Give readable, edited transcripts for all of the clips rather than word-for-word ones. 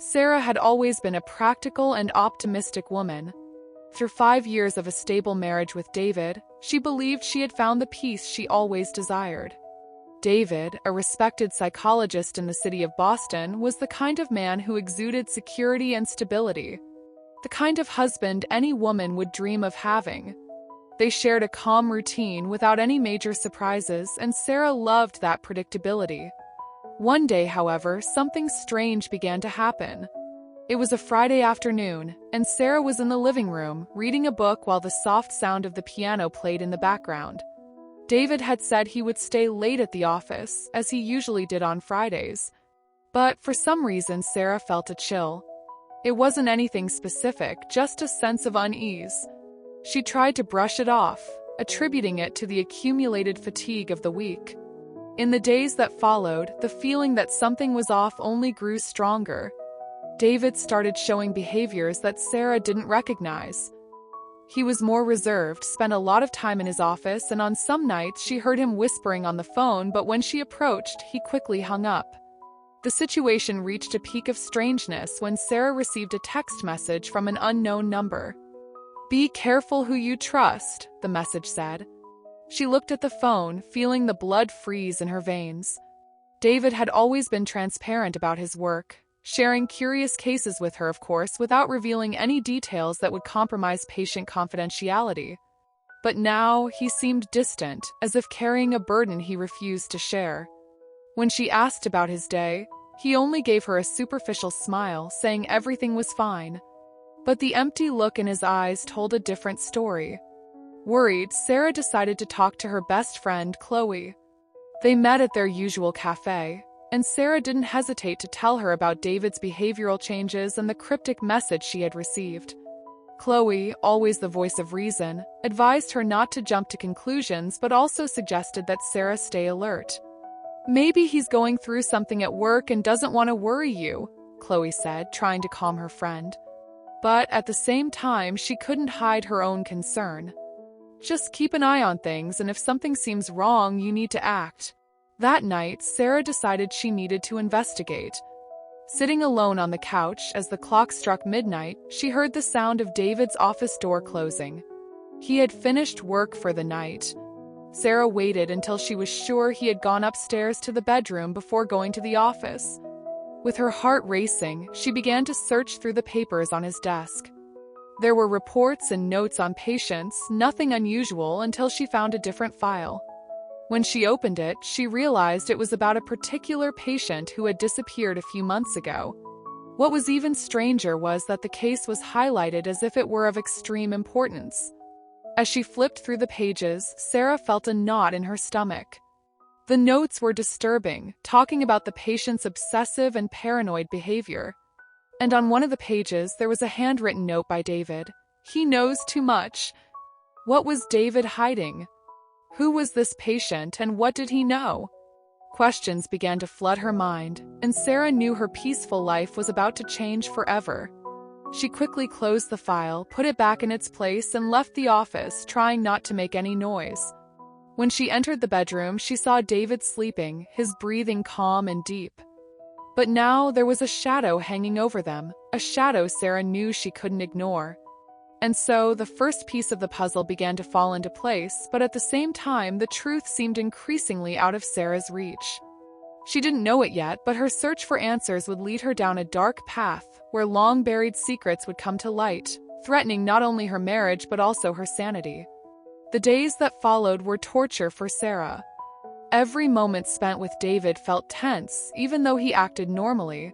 Sarah had always been a practical and optimistic woman. After 5 years of a stable marriage with David, she believed she had found the peace she always desired. David, a respected psychologist in the city of Boston, was the kind of man who exuded security and stability, the kind of husband any woman would dream of having. They shared a calm routine without any major surprises, and Sarah loved that predictability. One day, however, something strange began to happen. It was a Friday afternoon, and Sarah was in the living room, reading a book while the soft sound of the piano played in the background. David had said he would stay late at the office, as he usually did on Fridays. But for some reason, Sarah felt a chill. It wasn't anything specific, just a sense of unease. She tried to brush it off, attributing it to the accumulated fatigue of the week. In the days that followed, the feeling that something was off only grew stronger. David started showing behaviors that Sarah didn't recognize. He was more reserved, spent a lot of time in his office, and on some nights she heard him whispering on the phone, but when she approached, he quickly hung up. The situation reached a peak of strangeness when Sarah received a text message from an unknown number. "Be careful who you trust," the message said. She looked at the phone, feeling the blood freeze in her veins. David had always been transparent about his work, sharing curious cases with her, of course, without revealing any details that would compromise patient confidentiality. But now he seemed distant, as if carrying a burden he refused to share. When she asked about his day, he only gave her a superficial smile, saying everything was fine. But the empty look in his eyes told a different story. Worried, Sarah decided to talk to her best friend, Chloe. They met at their usual cafe, and Sarah didn't hesitate to tell her about David's behavioral changes and the cryptic message she had received. Chloe, always the voice of reason, advised her not to jump to conclusions but also suggested that Sarah stay alert. "Maybe he's going through something at work and doesn't want to worry you," Chloe said, trying to calm her friend. But at the same time, she couldn't hide her own concern. "Just keep an eye on things, and if something seems wrong, you need to act." That night, Sarah decided she needed to investigate. Sitting alone on the couch as the clock struck midnight, she heard the sound of David's office door closing. He had finished work for the night. Sarah waited until she was sure he had gone upstairs to the bedroom before going to the office. With her heart racing, she began to search through the papers on his desk. There were reports and notes on patients, nothing unusual, until she found a different file. When she opened it, she realized it was about a particular patient who had disappeared a few months ago. What was even stranger was that the case was highlighted as if it were of extreme importance. As she flipped through the pages, Sarah felt a knot in her stomach. The notes were disturbing, talking about the patient's obsessive and paranoid behavior. And on one of the pages, there was a handwritten note by David. "He knows too much." What was David hiding? Who was this patient, and what did he know? Questions began to flood her mind, and Sarah knew her peaceful life was about to change forever. She quickly closed the file, put it back in its place, and left the office, trying not to make any noise. When she entered the bedroom, she saw David sleeping, his breathing calm and deep. But now there was a shadow hanging over them, a shadow Sarah knew she couldn't ignore. And so the first piece of the puzzle began to fall into place, but at the same time the truth seemed increasingly out of Sarah's reach. She didn't know it yet, but her search for answers would lead her down a dark path where long-buried secrets would come to light, threatening not only her marriage but also her sanity. The days that followed were torture for Sarah. Every moment spent with David felt tense, even though he acted normally.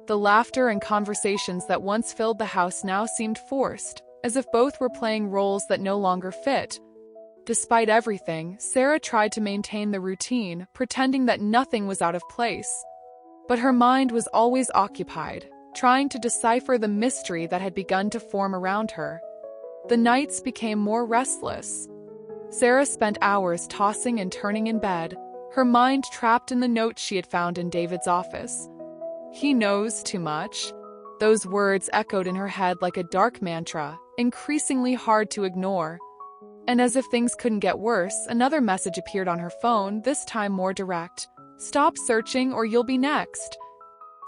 The laughter and conversations that once filled the house now seemed forced, as if both were playing roles that no longer fit. Despite everything, Sarah tried to maintain the routine, pretending that nothing was out of place. But her mind was always occupied, trying to decipher the mystery that had begun to form around her. The nights became more restless. Sarah spent hours tossing and turning in bed, her mind trapped in the notes she had found in David's office. "He knows too much." Those words echoed in her head like a dark mantra, increasingly hard to ignore. And as if things couldn't get worse, another message appeared on her phone, this time more direct. "Stop searching or you'll be next."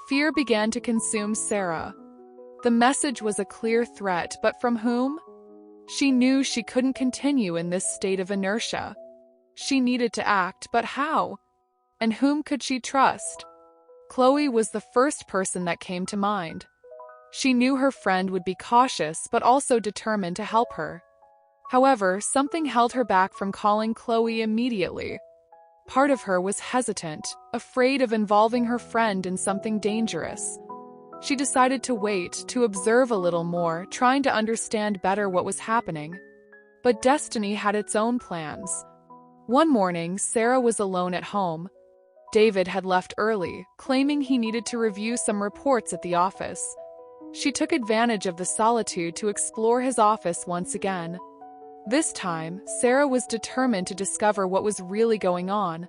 Fear began to consume Sarah. The message was a clear threat, but from whom? She knew she couldn't continue in this state of inertia. She needed to act, but how? And whom could she trust? Chloe was the first person that came to mind. She knew her friend would be cautious but also determined to help her. However, something held her back from calling Chloe immediately. Part of her was hesitant, afraid of involving her friend in something dangerous. She decided to wait, to observe a little more, trying to understand better what was happening. But destiny had its own plans. One morning, Sarah was alone at home. David had left early, claiming he needed to review some reports at the office. She took advantage of the solitude to explore his office once again. This time, Sarah was determined to discover what was really going on.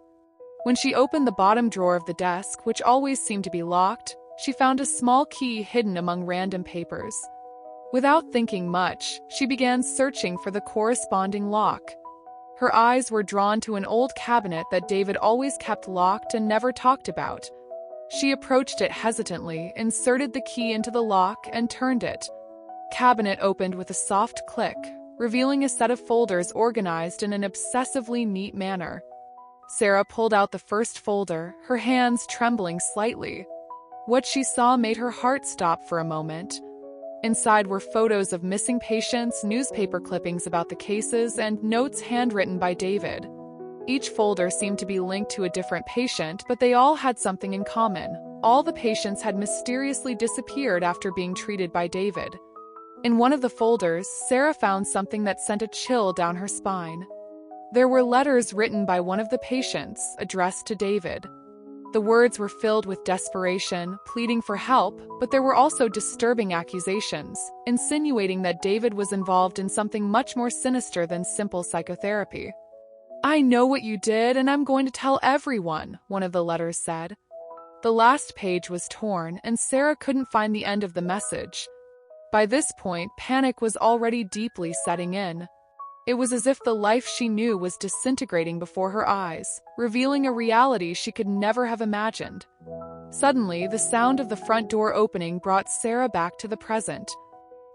When she opened the bottom drawer of the desk, which always seemed to be locked, she found a small key hidden among random papers. Without thinking much, she began searching for the corresponding lock. Her eyes were drawn to an old cabinet that David always kept locked and never talked about. She approached it hesitantly, inserted the key into the lock, and turned it. Cabinet opened with a soft click, revealing a set of folders organized in an obsessively neat manner. Sarah pulled out the first folder, her hands trembling slightly. What she saw made her heart stop for a moment. Inside were photos of missing patients, newspaper clippings about the cases, and notes handwritten by David. Each folder seemed to be linked to a different patient, but they all had something in common. All the patients had mysteriously disappeared after being treated by David. In one of the folders, Sarah found something that sent a chill down her spine. There were letters written by one of the patients, addressed to David. The words were filled with desperation, pleading for help, but there were also disturbing accusations, insinuating that David was involved in something much more sinister than simple psychotherapy. "I know what you did, and I'm going to tell everyone," one of the letters said. The last page was torn, and Sarah couldn't find the end of the message. By this point, panic was already deeply setting in. It was as if the life she knew was disintegrating before her eyes, revealing a reality she could never have imagined. Suddenly, the sound of the front door opening brought Sarah back to the present.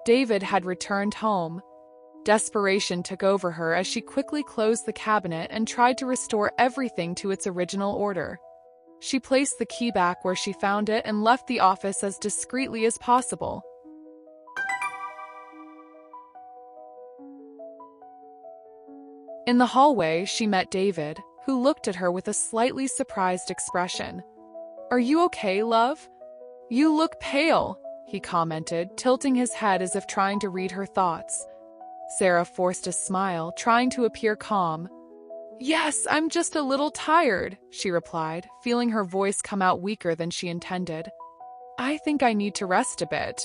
David had returned home. Desperation took over her as she quickly closed the cabinet and tried to restore everything to its original order. She placed the key back where she found it and left the office as discreetly as possible. In the hallway, she met David, who looked at her with a slightly surprised expression. "Are you okay, love? You look pale," he commented, tilting his head as if trying to read her thoughts. Sarah forced a smile, trying to appear calm. "Yes, I'm just a little tired," she replied, feeling her voice come out weaker than she intended. "I think I need to rest a bit."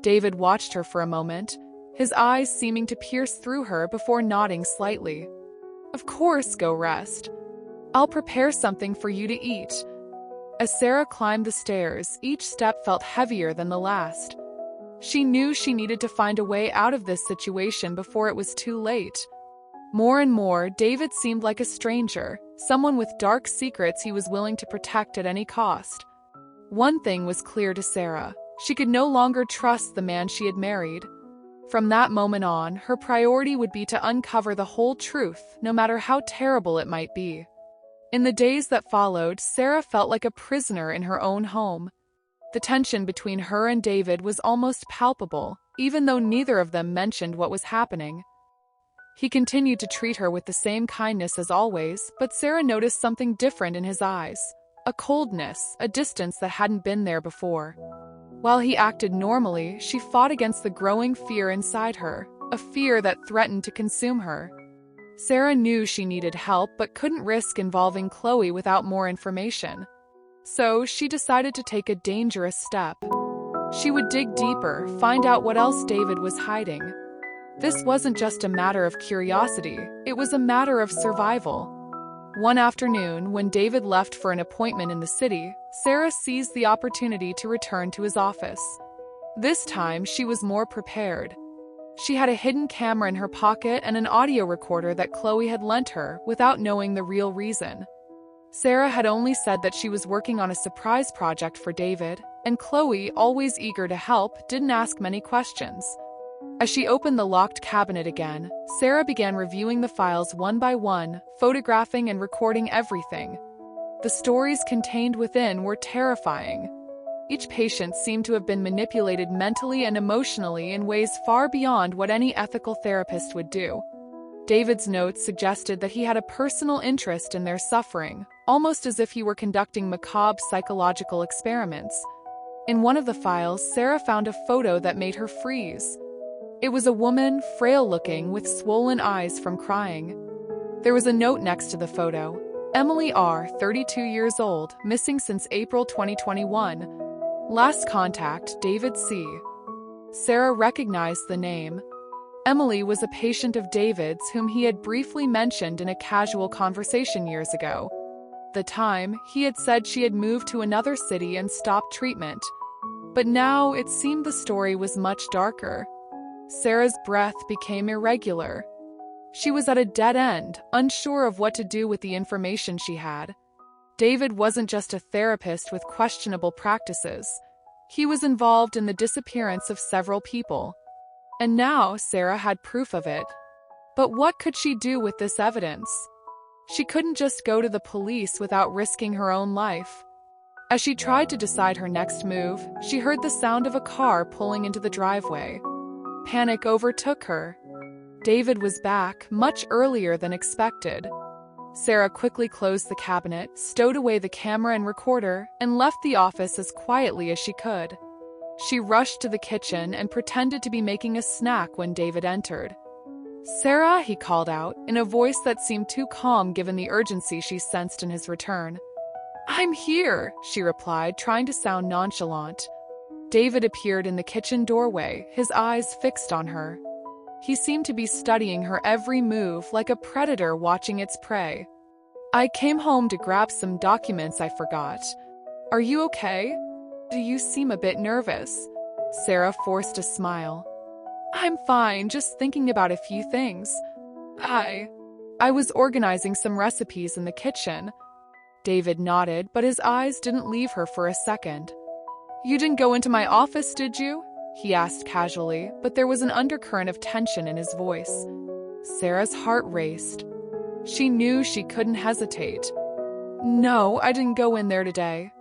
David watched her for a moment, his eyes seeming to pierce through her before nodding slightly. "Of course, go rest. I'll prepare something for you to eat." As Sarah climbed the stairs, each step felt heavier than the last. She knew she needed to find a way out of this situation before it was too late. More and more, David seemed like a stranger, someone with dark secrets he was willing to protect at any cost. One thing was clear to Sarah: she could no longer trust the man she had married. From that moment on, her priority would be to uncover the whole truth, no matter how terrible it might be. In the days that followed, Sarah felt like a prisoner in her own home. The tension between her and David was almost palpable, even though neither of them mentioned what was happening. He continued to treat her with the same kindness as always, but Sarah noticed something different in his eyes. A coldness, a distance that hadn't been there before. While he acted normally, she fought against the growing fear inside her, a fear that threatened to consume her. Sarah knew she needed help but couldn't risk involving Chloe without more information. So she decided to take a dangerous step. She would dig deeper, find out what else David was hiding. This wasn't just a matter of curiosity, it was a matter of survival. One afternoon, when David left for an appointment in the city, Sarah seized the opportunity to return to his office. This time, she was more prepared. She had a hidden camera in her pocket and an audio recorder that Chloe had lent her, without knowing the real reason. Sarah had only said that she was working on a surprise project for David, and Chloe, always eager to help, didn't ask many questions. As she opened the locked cabinet again, Sarah began reviewing the files one by one, photographing and recording everything. The stories contained within were terrifying. Each patient seemed to have been manipulated mentally and emotionally in ways far beyond what any ethical therapist would do. David's notes suggested that he had a personal interest in their suffering, almost as if he were conducting macabre psychological experiments. In one of the files, Sarah found a photo that made her freeze. It was a woman, frail-looking, with swollen eyes from crying. There was a note next to the photo. Emily R., 32 years old, missing since April 2021. Last contact, David C. Sarah recognized the name. Emily was a patient of David's whom he had briefly mentioned in a casual conversation years ago. At the time, he had said she had moved to another city and stopped treatment. But now it seemed the story was much darker. Sarah's breath became irregular. She was at a dead end, unsure of what to do with the information she had. David wasn't just a therapist with questionable practices. He was involved in the disappearance of several people. And now Sarah had proof of it. But what could she do with this evidence? She couldn't just go to the police without risking her own life. As she tried to decide her next move, she heard the sound of a car pulling into the driveway. Panic overtook her. David was back much earlier than expected. Sarah quickly closed the cabinet, stowed away the camera and recorder, and left the office as quietly as she could. She rushed to the kitchen and pretended to be making a snack when David entered. "Sarah," he called out, in a voice that seemed too calm given the urgency she sensed in his return. "I'm here," she replied, trying to sound nonchalant. David appeared in the kitchen doorway, his eyes fixed on her. He seemed to be studying her every move like a predator watching its prey. "I came home to grab some documents I forgot. Are you okay? You seem a bit nervous." Sarah forced a smile. "I'm fine, just thinking about a few things. I was organizing some recipes in the kitchen." David nodded, but his eyes didn't leave her for a second. "You didn't go into my office, did you?" he asked casually, but there was an undercurrent of tension in his voice. Sarah's heart raced. She knew she couldn't hesitate. "No, I didn't go in there today."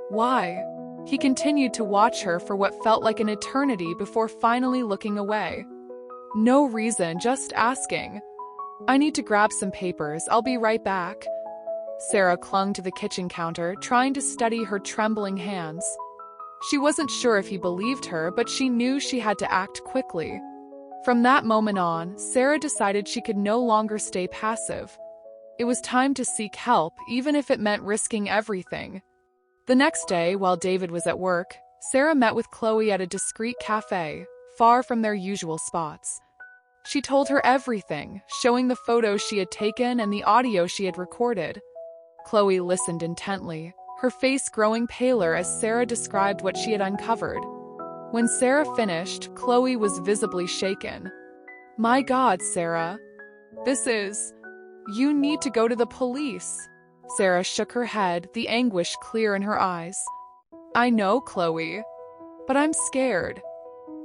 "Why?" He continued to watch her for what felt like an eternity before finally looking away. "No reason, just asking. I need to grab some papers, I'll be right back." Sarah clung to the kitchen counter, trying to steady her trembling hands. She wasn't sure if he believed her, but she knew she had to act quickly. From that moment on, Sarah decided she could no longer stay passive. It was time to seek help, even if it meant risking everything. The next day, while David was at work, Sarah met with Chloe at a discreet cafe, far from their usual spots. She told her everything, showing the photos she had taken and the audio she had recorded. Chloe listened intently, her face growing paler as Sarah described what she had uncovered. When Sarah finished, Chloe was visibly shaken. "My God, Sarah. You need to go to the police." Sarah shook her head, the anguish clear in her eyes. "I know, Chloe. But I'm scared.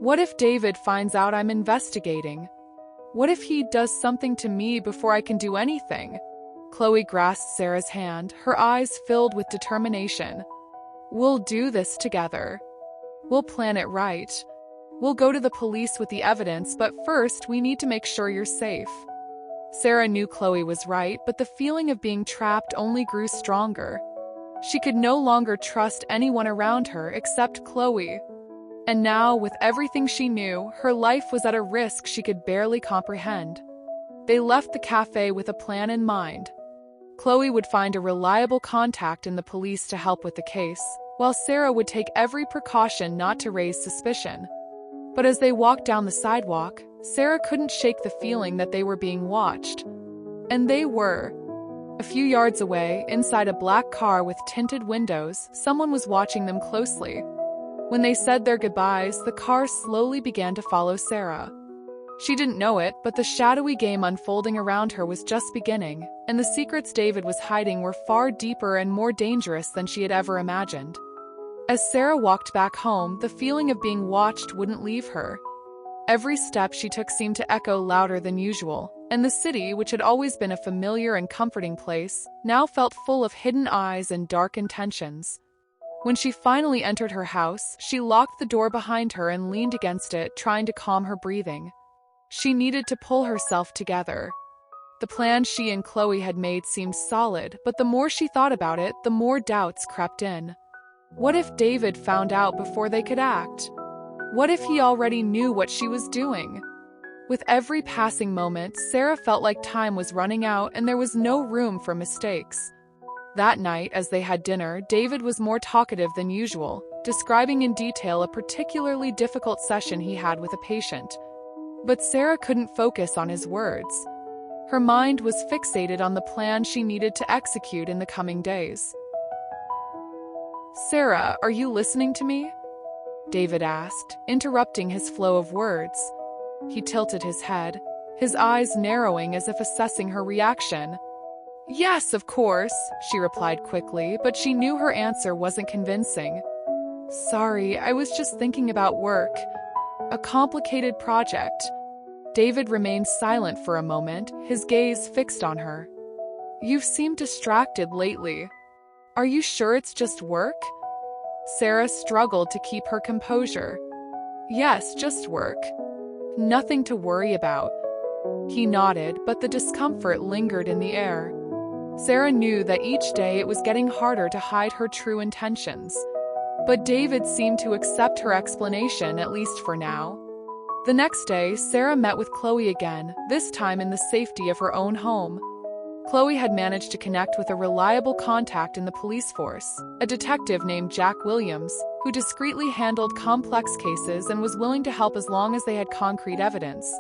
What if David finds out I'm investigating? What if he does something to me before I can do anything?" Chloe grasped Sarah's hand, her eyes filled with determination. "We'll do this together. We'll plan it right. We'll go to the police with the evidence, but first we need to make sure you're safe." Sarah knew Chloe was right, but the feeling of being trapped only grew stronger. She could no longer trust anyone around her except Chloe. And now, with everything she knew, her life was at a risk she could barely comprehend. They left the cafe with a plan in mind. Chloe would find a reliable contact in the police to help with the case, while Sarah would take every precaution not to raise suspicion. But as they walked down the sidewalk, Sarah couldn't shake the feeling that they were being watched. And they were. A few yards away, inside a black car with tinted windows, someone was watching them closely. When they said their goodbyes, the car slowly began to follow Sarah. She didn't know it, but the shadowy game unfolding around her was just beginning, and the secrets David was hiding were far deeper and more dangerous than she had ever imagined. As Sarah walked back home, the feeling of being watched wouldn't leave her. Every step she took seemed to echo louder than usual, and the city, which had always been a familiar and comforting place, now felt full of hidden eyes and dark intentions. When she finally entered her house, she locked the door behind her and leaned against it, trying to calm her breathing. She needed to pull herself together. The plan she and Chloe had made seemed solid, but the more she thought about it, the more doubts crept in. What if David found out before they could act? What if he already knew what she was doing? With every passing moment, Sarah felt like time was running out and there was no room for mistakes. That night, as they had dinner, David was more talkative than usual, describing in detail a particularly difficult session he had with a patient. But Sarah couldn't focus on his words. Her mind was fixated on the plan she needed to execute in the coming days. "Sarah, are you listening to me?" David asked, interrupting his flow of words. He tilted his head, his eyes narrowing as if assessing her reaction. "Yes, of course," she replied quickly, but she knew her answer wasn't convincing. "Sorry, I was just thinking about work. A complicated project." David remained silent for a moment, his gaze fixed on her. "You've seemed distracted lately. Are you sure it's just work?" Sarah struggled to keep her composure. "Yes, just work. Nothing to worry about." He nodded, but the discomfort lingered in the air. Sarah knew that each day it was getting harder to hide her true intentions. But David seemed to accept her explanation, at least for now. The next day, Sarah met with Chloe again, this time in the safety of her own home. Chloe had managed to connect with a reliable contact in the police force, a detective named Jack Williams, who discreetly handled complex cases and was willing to help as long as they had concrete evidence.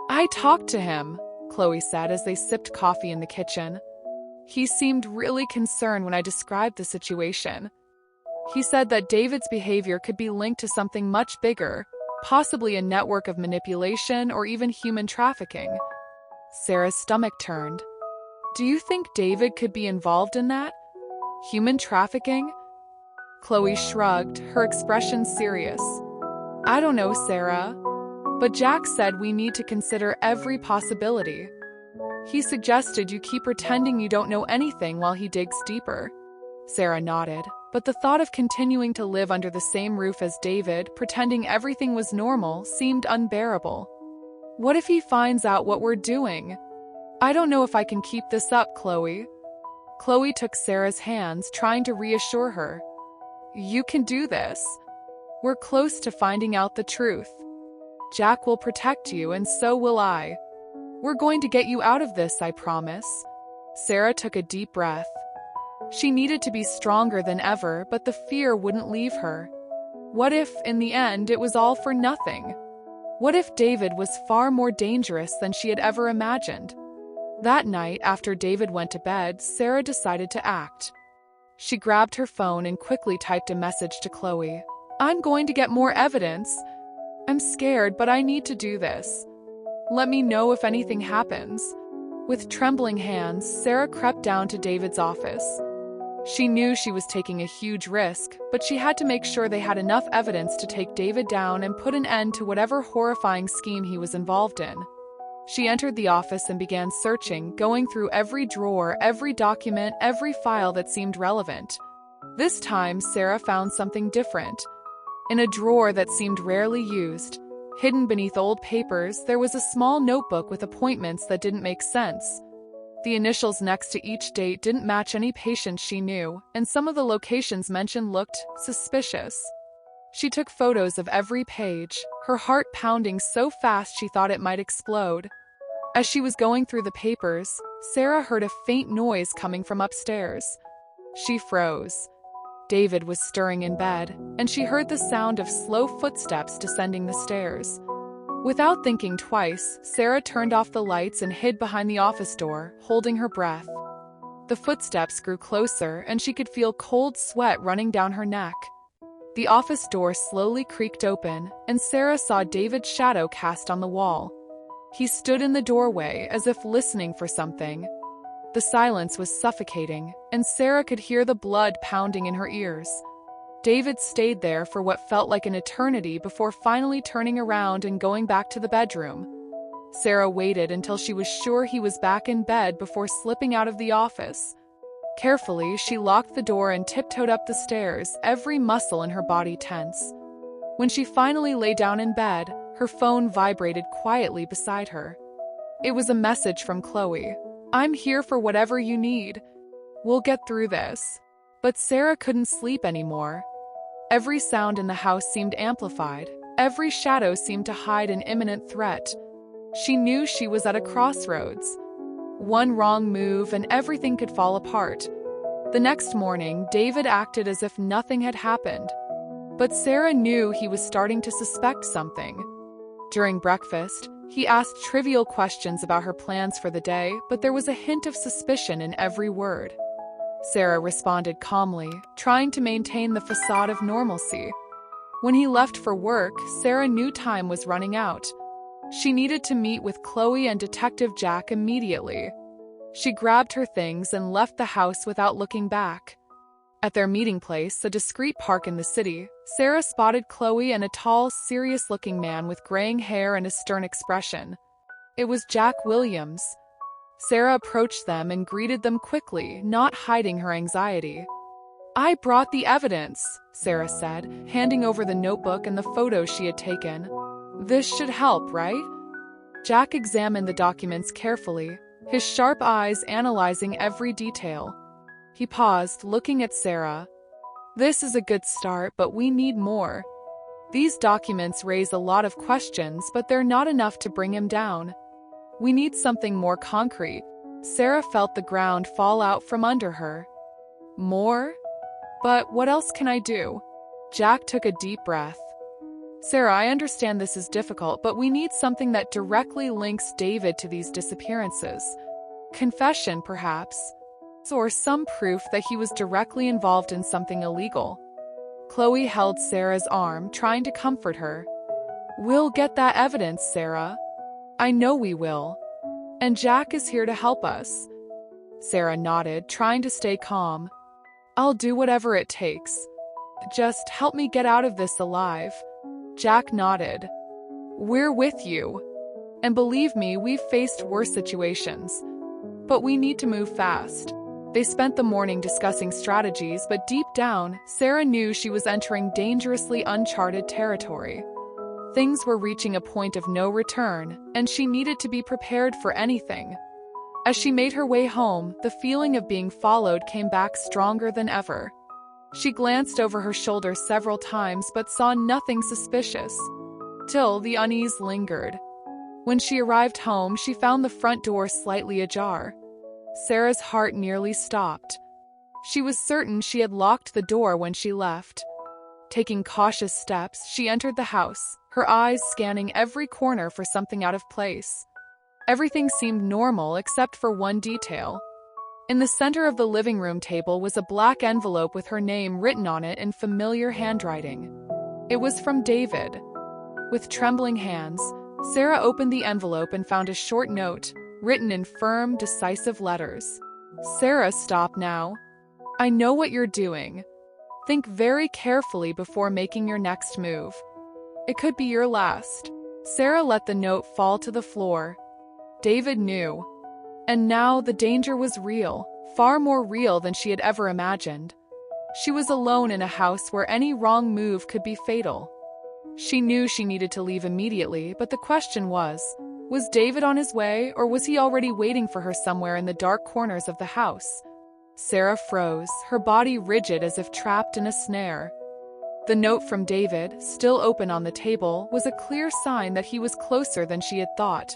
"I talked to him," Chloe said as they sipped coffee in the kitchen. "He seemed really concerned when I described the situation. He said that David's behavior could be linked to something much bigger, possibly a network of manipulation or even human trafficking." Sarah's stomach turned. "Do you think David could be involved in that? Human trafficking?" Chloe shrugged, her expression serious. "I don't know, Sarah. But Jack said we need to consider every possibility. He suggested you keep pretending you don't know anything while he digs deeper." Sarah nodded, but the thought of continuing to live under the same roof as David, pretending everything was normal, seemed unbearable. "What if he finds out what we're doing? I don't know if I can keep this up, Chloe." Chloe took Sarah's hands, trying to reassure her. "You can do this. We're close to finding out the truth. Jack will protect you, and so will I. We're going to get you out of this, I promise." Sarah took a deep breath. She needed to be stronger than ever, but the fear wouldn't leave her. What if, in the end, it was all for nothing? What if David was far more dangerous than she had ever imagined? That night, after David went to bed, Sarah decided to act. She grabbed her phone and quickly typed a message to Chloe. "I'm going to get more evidence. I'm scared, but I need to do this. Let me know if anything happens." With trembling hands, Sarah crept down to David's office. She knew she was taking a huge risk, but she had to make sure they had enough evidence to take David down and put an end to whatever horrifying scheme he was involved in. She entered the office and began searching, going through every drawer, every document, every file that seemed relevant. This time, Sarah found something different. In a drawer that seemed rarely used, hidden beneath old papers, there was a small notebook with appointments that didn't make sense. The initials next to each date didn't match any patients she knew, and some of the locations mentioned looked suspicious. She took photos of every page, her heart pounding so fast she thought it might explode. As she was going through the papers, Sarah heard a faint noise coming from upstairs. She froze. David was stirring in bed, and she heard the sound of slow footsteps descending the stairs. Without thinking twice, Sarah turned off the lights and hid behind the office door, holding her breath. The footsteps grew closer, and she could feel cold sweat running down her neck. The office door slowly creaked open, and Sarah saw David's shadow cast on the wall. He stood in the doorway as if listening for something. The silence was suffocating, and Sarah could hear the blood pounding in her ears. David stayed there for what felt like an eternity before finally turning around and going back to the bedroom. Sarah waited until she was sure he was back in bed before slipping out of the office. Carefully, she locked the door and tiptoed up the stairs, every muscle in her body tense. When she finally lay down in bed, her phone vibrated quietly beside her. It was a message from Chloe. "I'm here for whatever you need. We'll get through this." But Sarah couldn't sleep anymore. Every sound in the house seemed amplified. Every shadow seemed to hide an imminent threat. She knew she was at a crossroads. One wrong move and everything could fall apart. The next morning, David acted as if nothing had happened. But Sarah knew he was starting to suspect something. During breakfast, he asked trivial questions about her plans for the day, but there was a hint of suspicion in every word. Sarah responded calmly, trying to maintain the facade of normalcy. When he left for work, Sarah knew time was running out. She needed to meet with Chloe and Detective Jack immediately. She grabbed her things and left the house without looking back. At their meeting place, a discreet park in the city, Sarah spotted Chloe and a tall, serious-looking man with graying hair and a stern expression. It was Jack Williams. Sarah approached them and greeted them quickly, not hiding her anxiety. "I brought the evidence," Sarah said, handing over the notebook and the photos she had taken. "This should help, right?" Jack examined the documents carefully, his sharp eyes analyzing every detail. He paused, looking at Sarah. "This is a good start, but we need more. These documents raise a lot of questions, but they're not enough to bring him down. We need something more concrete." Sarah felt the ground fall out from under her. "More? But what else can I do?" Jack took a deep breath. "Sarah, I understand this is difficult, but we need something that directly links David to these disappearances. Confession, perhaps, or some proof that he was directly involved in something illegal." Chloe held Sarah's arm, trying to comfort her. "We'll get that evidence, Sarah. I know we will. And Jack is here to help us." Sarah nodded, trying to stay calm. "I'll do whatever it takes. Just help me get out of this alive." Jack nodded. "We're with you. And believe me, we've faced worse situations. But we need to move fast." They spent the morning discussing strategies, but deep down, Sarah knew she was entering dangerously uncharted territory. Things were reaching a point of no return, and she needed to be prepared for anything. As she made her way home, the feeling of being followed came back stronger than ever. She glanced over her shoulder several times but saw nothing suspicious. Still, the unease lingered. When she arrived home, she found the front door slightly ajar. Sarah's heart nearly stopped. She was certain she had locked the door when she left. Taking cautious steps, she entered the house, her eyes scanning every corner for something out of place. Everything seemed normal except for one detail. In the center of the living room table was a black envelope with her name written on it in familiar handwriting. It was from David. With trembling hands, Sarah opened the envelope and found a short note, written in firm, decisive letters. "Sarah, stop now. I know what you're doing. Think very carefully before making your next move. It could be your last." Sarah let the note fall to the floor. David knew. And now the danger was real, far more real than she had ever imagined. She was alone in a house where any wrong move could be fatal. She knew she needed to leave immediately, but the question was David on his way, or was he already waiting for her somewhere in the dark corners of the house? Sarah froze, her body rigid as if trapped in a snare. The note from David, still open on the table, was a clear sign that he was closer than she had thought.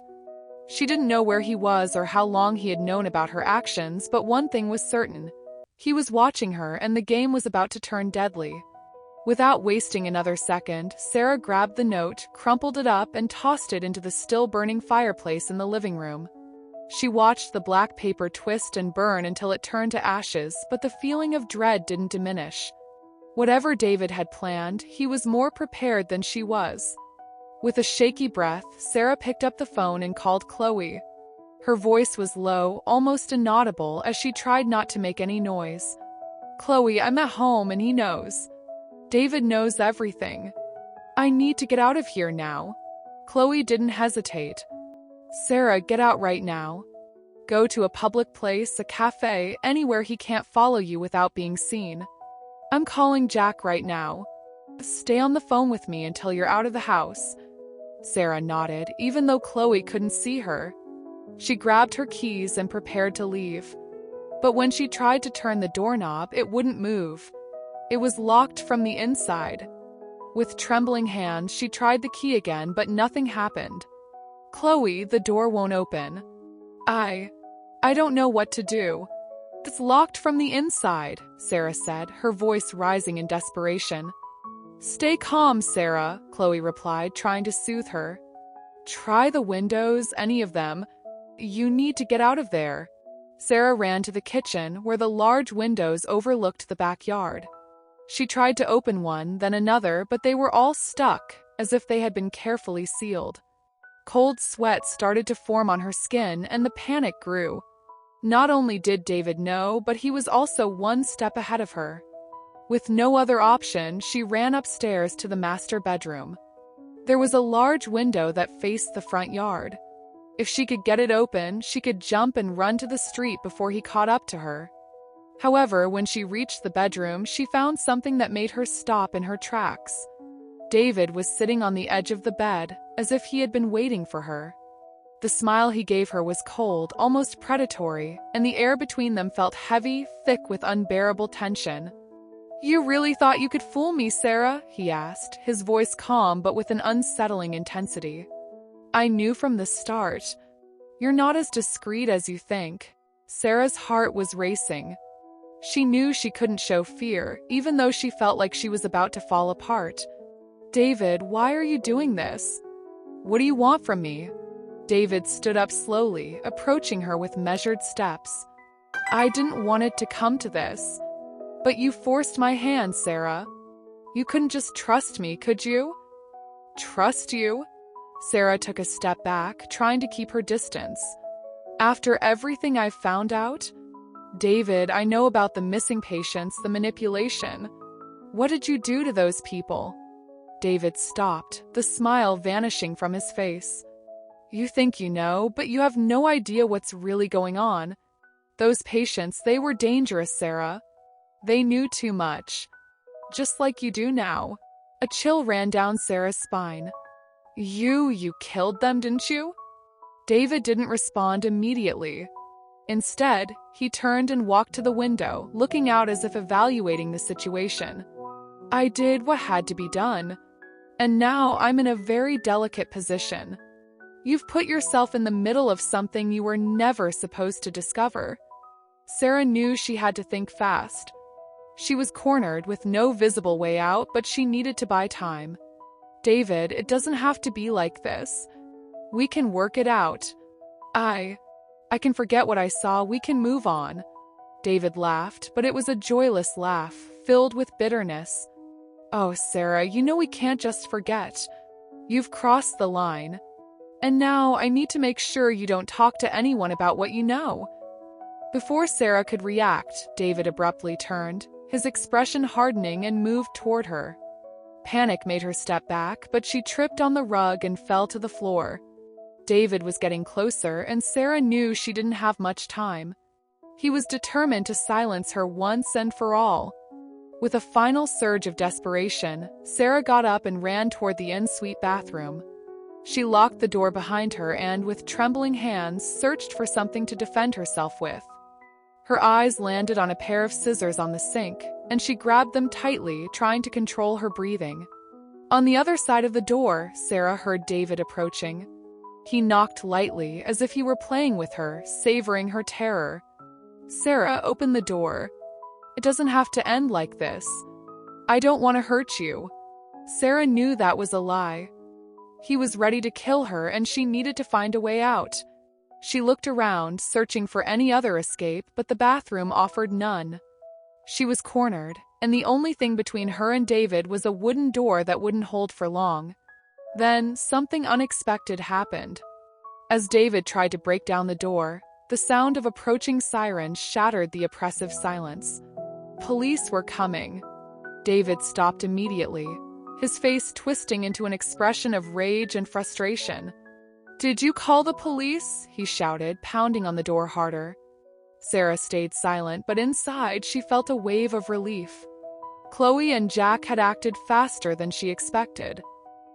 She didn't know where he was or how long he had known about her actions, but one thing was certain. He was watching her, and the game was about to turn deadly. Without wasting another second, Sarah grabbed the note, crumpled it up, and tossed it into the still-burning fireplace in the living room. She watched the black paper twist and burn until it turned to ashes, but the feeling of dread didn't diminish. Whatever David had planned, he was more prepared than she was. With a shaky breath, Sarah picked up the phone and called Chloe. Her voice was low, almost inaudible, as she tried not to make any noise. "Chloe, I'm at home and he knows." David knows everything. I need to get out of here now. Chloe didn't hesitate. Sarah, get out right now. Go to a public place, a cafe, anywhere he can't follow you without being seen. I'm calling Jack right now. Stay on the phone with me until you're out of the house. Sarah nodded, even though Chloe couldn't see her. She grabbed her keys and prepared to leave. But when she tried to turn the doorknob, it wouldn't move. It was locked from the inside. With trembling hands, she tried the key again, but nothing happened. Chloe, the door won't open. I don't know what to do. It's locked from the inside, Sarah said, her voice rising in desperation. Stay calm, Sarah, Chloe replied, trying to soothe her. Try the windows, any of them. You need to get out of there. Sarah ran to the kitchen, where the large windows overlooked the backyard. She tried to open one, then another, but they were all stuck, as if they had been carefully sealed. Cold sweat started to form on her skin, and the panic grew. Not only did David know, but he was also one step ahead of her. With no other option, she ran upstairs to the master bedroom. There was a large window that faced the front yard. If she could get it open, she could jump and run to the street before he caught up to her. However, when she reached the bedroom, she found something that made her stop in her tracks. David was sitting on the edge of the bed, as if he had been waiting for her. The smile he gave her was cold, almost predatory, and the air between them felt heavy, thick with unbearable tension. You really thought you could fool me, Sarah? He asked, his voice calm but with an unsettling intensity. I knew from the start. You're not as discreet as you think. Sarah's heart was racing. She knew she couldn't show fear, even though she felt like she was about to fall apart. David, why are you doing this? What do you want from me? David stood up slowly, approaching her with measured steps. I didn't want it to come to this. But you forced my hand, Sarah. You couldn't just trust me, could you? Trust you? Sarah took a step back, trying to keep her distance. After everything I've found out? David, I know about the missing patients, the manipulation. What did you do to those people? David stopped, the smile vanishing from his face. You think you know, but you have no idea what's really going on. Those patients, they were dangerous, Sarah. They knew too much. Just like you do now. A chill ran down Sarah's spine. You killed them, didn't you? David didn't respond immediately. Instead, he turned and walked to the window, looking out as if evaluating the situation. I did what had to be done. And now I'm in a very delicate position. You've put yourself in the middle of something you were never supposed to discover. Sarah knew she had to think fast. She was cornered with no visible way out, but she needed to buy time. David, it doesn't have to be like this. We can work it out. I can forget what I saw. We can move on. David laughed, but it was a joyless laugh, filled with bitterness. Oh, Sarah, you know we can't just forget. You've crossed the line. And now I need to make sure you don't talk to anyone about what you know. Before Sarah could react, David abruptly turned, his expression hardening, and moved toward her. Panic made her step back, but she tripped on the rug and fell to the floor. David was getting closer, and Sarah knew she didn't have much time. He was determined to silence her once and for all. With a final surge of desperation, Sarah got up and ran toward the en-suite bathroom. She locked the door behind her and, with trembling hands, searched for something to defend herself with. Her eyes landed on a pair of scissors on the sink, and she grabbed them tightly, trying to control her breathing. On the other side of the door, Sarah heard David approaching. He knocked lightly, as if he were playing with her, savoring her terror. Sarah, open the door. It doesn't have to end like this. I don't want to hurt you. Sarah knew that was a lie. He was ready to kill her, and she needed to find a way out. She looked around, searching for any other escape, but the bathroom offered none. She was cornered, and the only thing between her and David was a wooden door that wouldn't hold for long. Then, something unexpected happened. As David tried to break down the door, the sound of approaching sirens shattered the oppressive silence. Police were coming. David stopped immediately, his face twisting into an expression of rage and frustration. "Did you call the police?" he shouted, pounding on the door harder. Sarah stayed silent, but inside she felt a wave of relief. Chloe and Jack had acted faster than she expected.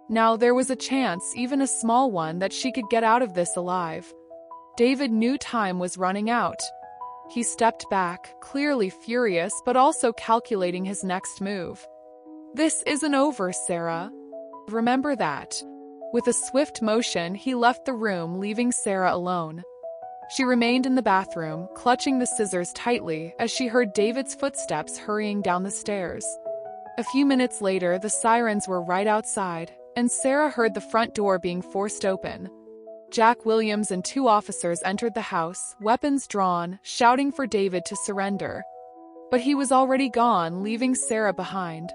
Now there was a chance, even a small one, that she could get out of this alive. David knew time was running out. He stepped back, clearly furious but also calculating his next move. "This isn't over, Sarah. Remember that." With a swift motion, he left the room, leaving Sarah alone. She remained in the bathroom, clutching the scissors tightly as she heard David's footsteps hurrying down the stairs. A few minutes later, the sirens were right outside, and Sarah heard the front door being forced open. Jack Williams and 2 officers entered the house, weapons drawn, shouting for David to surrender. But he was already gone, leaving Sarah behind.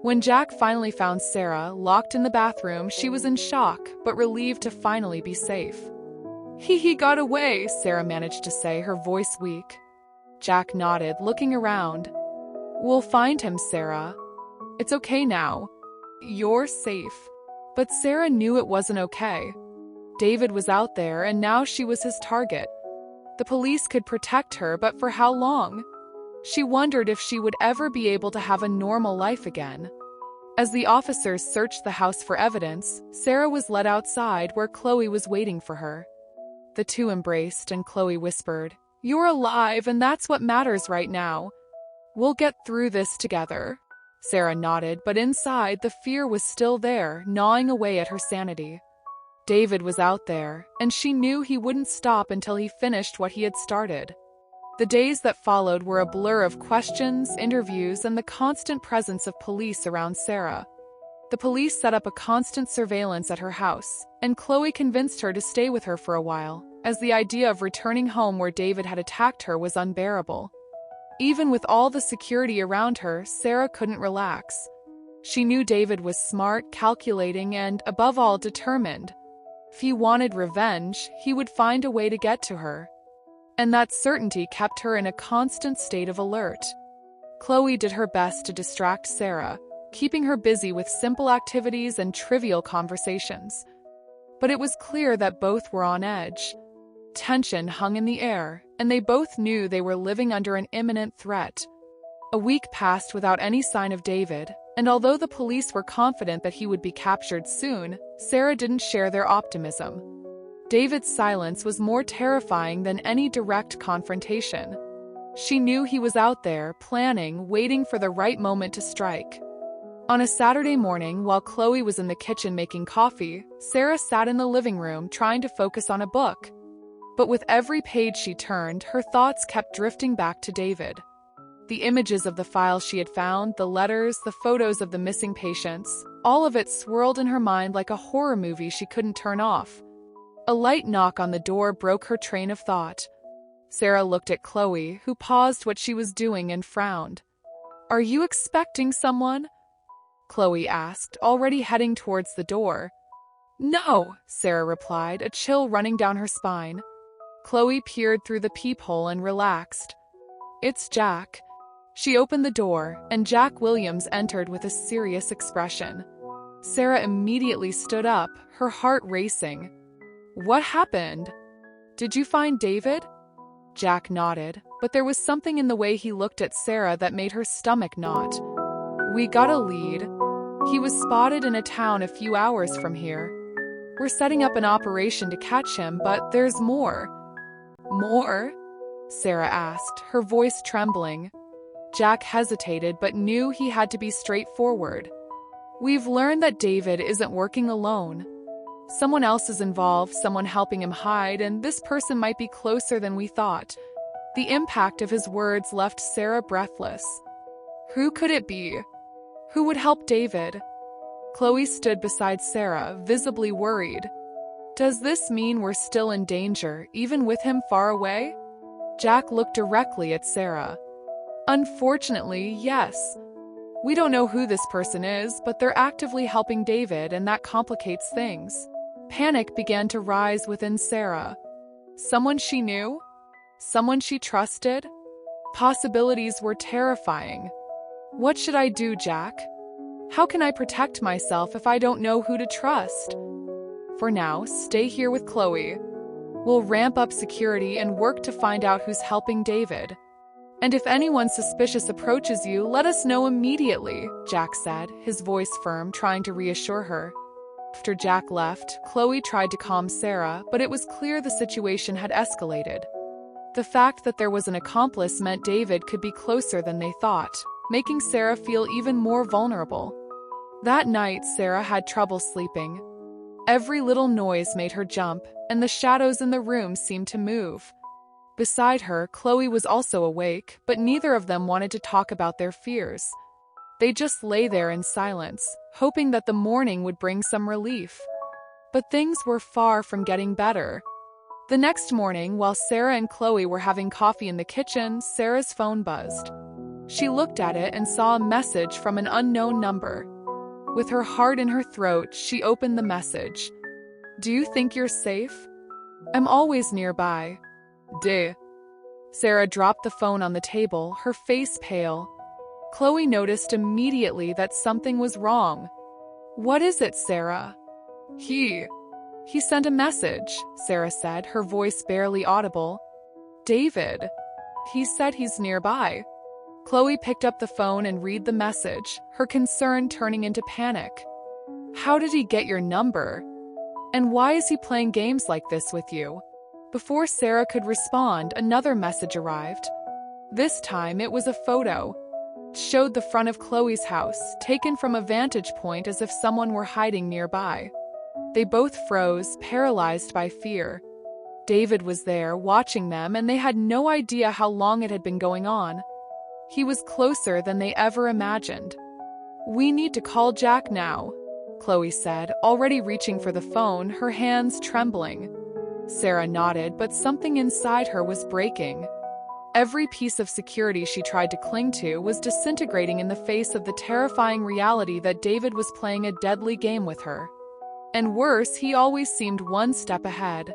When Jack finally found Sarah, locked in the bathroom, she was in shock, but relieved to finally be safe. He got away," Sarah managed to say, her voice weak. Jack nodded, looking around. "We'll find him, Sarah. It's okay now. You're safe." But Sarah knew it wasn't okay. David was out there, and now she was his target. The police could protect her, but for how long? She wondered if she would ever be able to have a normal life again. As the officers searched the house for evidence, Sarah was led outside where Chloe was waiting for her. The two embraced, and Chloe whispered, "You're alive, and that's what matters right now. We'll get through this together." Sarah nodded, but inside, the fear was still there, gnawing away at her sanity. David was out there, and she knew he wouldn't stop until he finished what he had started. The days that followed were a blur of questions, interviews, and the constant presence of police around Sarah. The police set up a constant surveillance at her house, and Chloe convinced her to stay with her for a while, as the idea of returning home where David had attacked her was unbearable. Even with all the security around her, Sarah couldn't relax. She knew David was smart, calculating, and, above all, determined. If he wanted revenge, he would find a way to get to her. And that certainty kept her in a constant state of alert. Chloe did her best to distract Sarah, keeping her busy with simple activities and trivial conversations. But it was clear that both were on edge. Tension hung in the air, and they both knew they were living under an imminent threat. A week passed without any sign of David, and although the police were confident that he would be captured soon, Sarah didn't share their optimism. David's silence was more terrifying than any direct confrontation. She knew he was out there, planning, waiting for the right moment to strike. On a Saturday morning, while Chloe was in the kitchen making coffee, Sarah sat in the living room trying to focus on a book. But with every page she turned, her thoughts kept drifting back to David. The images of the files she had found, the letters, the photos of the missing patients, all of it swirled in her mind like a horror movie she couldn't turn off. A light knock on the door broke her train of thought. Sarah looked at Chloe, who paused what she was doing and frowned. "Are you expecting someone?" Chloe asked, already heading towards the door. "No," Sarah replied, a chill running down her spine. Chloe peered through the peephole and relaxed. "It's Jack." She opened the door, and Jack Williams entered with a serious expression. Sarah immediately stood up, her heart racing. "What happened? Did you find David?" Jack nodded, but there was something in the way he looked at Sarah that made her stomach knot. "We got a lead. He was spotted in a town a few hours from here. We're setting up an operation to catch him, but there's more." "More?" Sarah asked, her voice trembling. Jack hesitated but knew he had to be straightforward. "We've learned that David isn't working alone. Someone else is involved, someone helping him hide, and this person might be closer than we thought." The impact of his words left Sarah breathless. Who could it be? Who would help David? Chloe stood beside Sarah, visibly worried. "Does this mean we're still in danger, even with him far away?" Jack looked directly at Sarah. "Unfortunately, yes. We don't know who this person is, but they're actively helping David, and that complicates things." Panic began to rise within Sarah. Someone she knew? Someone she trusted? Possibilities were terrifying. What should I do, Jack? How can I protect myself if I don't know who to trust? For now, stay here with Chloe. We'll ramp up security and work to find out who's helping David. And if anyone suspicious approaches you, let us know immediately, Jack said, his voice firm, trying to reassure her. After Jack left, Chloe tried to calm Sarah, but it was clear the situation had escalated. The fact that there was an accomplice meant David could be closer than they thought, making Sarah feel even more vulnerable. That night, Sarah had trouble sleeping. Every little noise made her jump, and the shadows in the room seemed to move. Beside her, Chloe was also awake, but neither of them wanted to talk about their fears. They just lay there in silence, hoping that the morning would bring some relief. But things were far from getting better. The next morning, while Sarah and Chloe were having coffee in the kitchen, Sarah's phone buzzed. She looked at it and saw a message from an unknown number. With her heart in her throat, she opened the message. "Do you think you're safe? I'm always nearby. Duh." Sarah dropped the phone on the table, her face pale. Chloe noticed immediately that something was wrong. "What is it, Sarah?" He sent a message," Sarah said, her voice barely audible. "David. He said he's nearby." Chloe picked up the phone and read the message, her concern turning into panic. "How did he get your number? And why is he playing games like this with you?" Before Sarah could respond, another message arrived. This time it was a photo. It showed the front of Chloe's house, taken from a vantage point as if someone were hiding nearby. They both froze, paralyzed by fear. David was there, watching them, and they had no idea how long it had been going on. He was closer than they ever imagined. "We need to call Jack now," Chloe said, already reaching for the phone, her hands trembling. Sarah nodded, but something inside her was breaking. Every piece of security she tried to cling to was disintegrating in the face of the terrifying reality that David was playing a deadly game with her. And worse, he always seemed one step ahead.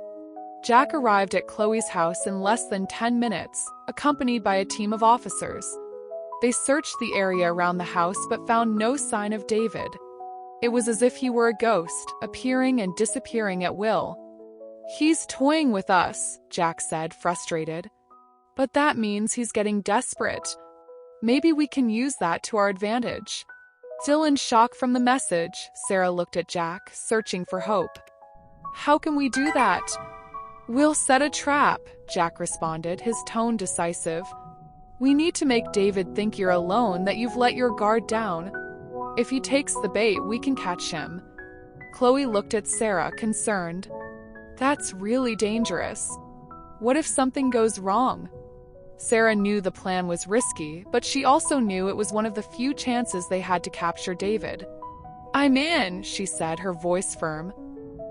Jack arrived at Chloe's house in less than 10 minutes, accompanied by a team of officers. They searched the area around the house but found no sign of David. It was as if he were a ghost, appearing and disappearing at will. "He's toying with us," Jack said, frustrated. "But that means he's getting desperate. Maybe we can use that to our advantage." Still in shock from the message, Sarah looked at Jack, searching for hope. "How can we do that?" "We'll set a trap," Jack responded, his tone decisive. "We need to make David think you're alone, that you've let your guard down. If he takes the bait, we can catch him." Chloe looked at Sarah, concerned. "That's really dangerous. What if something goes wrong?" Sarah knew the plan was risky, but she also knew it was one of the few chances they had to capture David. "I'm in," she said, her voice firm.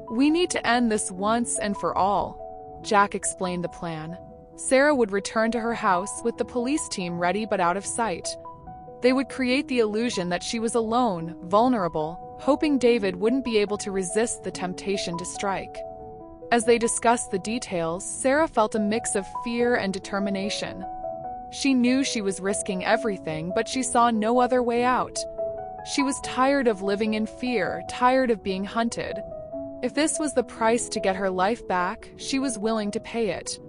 "We need to end this once and for all." Jack explained the plan. Sarah would return to her house with the police team ready but out of sight. They would create the illusion that she was alone, vulnerable, hoping David wouldn't be able to resist the temptation to strike. As they discussed the details, Sarah felt a mix of fear and determination. She knew she was risking everything, but she saw no other way out. She was tired of living in fear, tired of being hunted. If this was the price to get her life back, she was willing to pay it.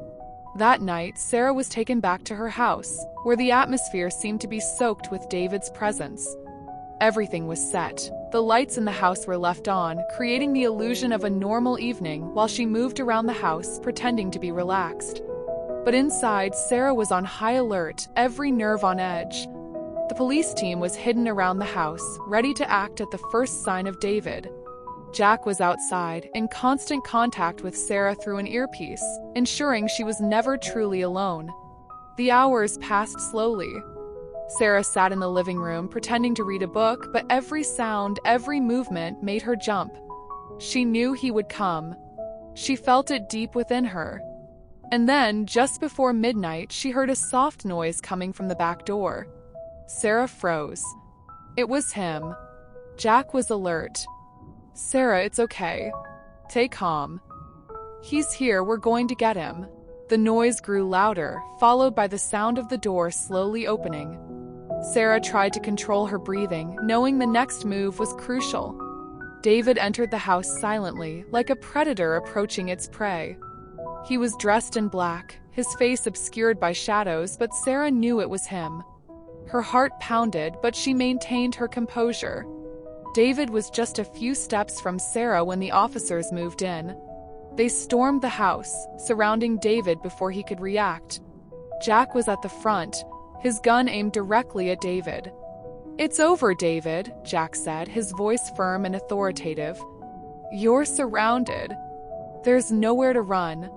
That night, Sarah was taken back to her house, where the atmosphere seemed to be soaked with David's presence. Everything was set. The lights in the house were left on, creating the illusion of a normal evening while she moved around the house, pretending to be relaxed. But inside, Sarah was on high alert, every nerve on edge. The police team was hidden around the house, ready to act at the first sign of David. Jack was outside, in constant contact with Sarah through an earpiece, ensuring she was never truly alone. The hours passed slowly. Sarah sat in the living room, pretending to read a book, but every sound, every movement made her jump. She knew he would come. She felt it deep within her. And then, just before midnight, she heard a soft noise coming from the back door. Sarah froze. It was him. Jack was alert. "Sarah, it's okay. Stay calm. He's here, we're going to get him." The noise grew louder, followed by the sound of the door slowly opening. Sarah tried to control her breathing, knowing the next move was crucial. David entered the house silently, like a predator approaching its prey. He was dressed in black, his face obscured by shadows, but Sarah knew it was him. Her heart pounded, but she maintained her composure. David was just a few steps from Sarah when the officers moved in. They stormed the house, surrounding David before he could react. Jack was at the front, his gun aimed directly at David. "It's over, David," Jack said, his voice firm and authoritative. "You're surrounded. There's nowhere to run."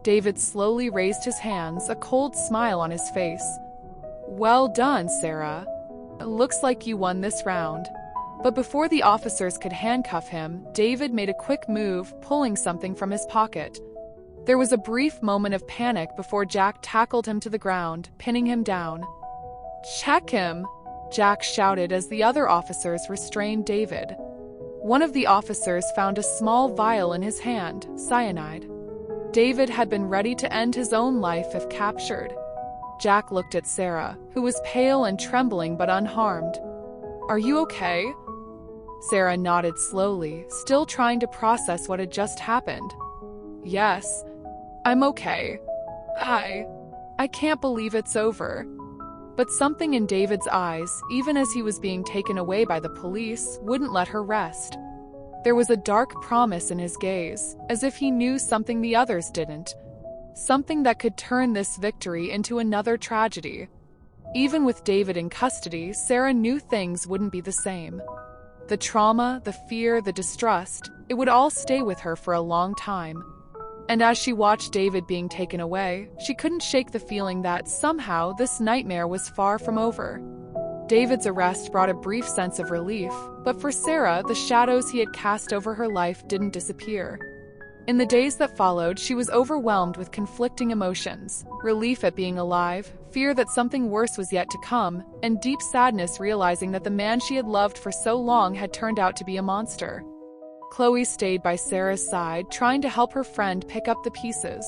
David slowly raised his hands, a cold smile on his face. "Well done, Sarah. It looks like you won this round." But before the officers could handcuff him, David made a quick move, pulling something from his pocket. There was a brief moment of panic before Jack tackled him to the ground, pinning him down. "Check him!" Jack shouted as the other officers restrained David. One of the officers found a small vial in his hand, cyanide. David had been ready to end his own life if captured. Jack looked at Sarah, who was pale and trembling but unharmed. "Are you okay?" Sarah nodded slowly, still trying to process what had just happened. "Yes, I'm okay. I can't believe it's over." But something in David's eyes, even as he was being taken away by the police, wouldn't let her rest. There was a dark promise in his gaze, as if he knew something the others didn't. Something that could turn this victory into another tragedy. Even with David in custody, Sarah knew things wouldn't be the same. The trauma, the fear, the distrust, it would all stay with her for a long time. And as she watched David being taken away, she couldn't shake the feeling that somehow this nightmare was far from over. David's arrest brought a brief sense of relief, but for Sarah, the shadows he had cast over her life didn't disappear. In the days that followed, she was overwhelmed with conflicting emotions: relief at being alive, fear that something worse was yet to come, and deep sadness realizing that the man she had loved for so long had turned out to be a monster. Chloe stayed by Sarah's side, trying to help her friend pick up the pieces.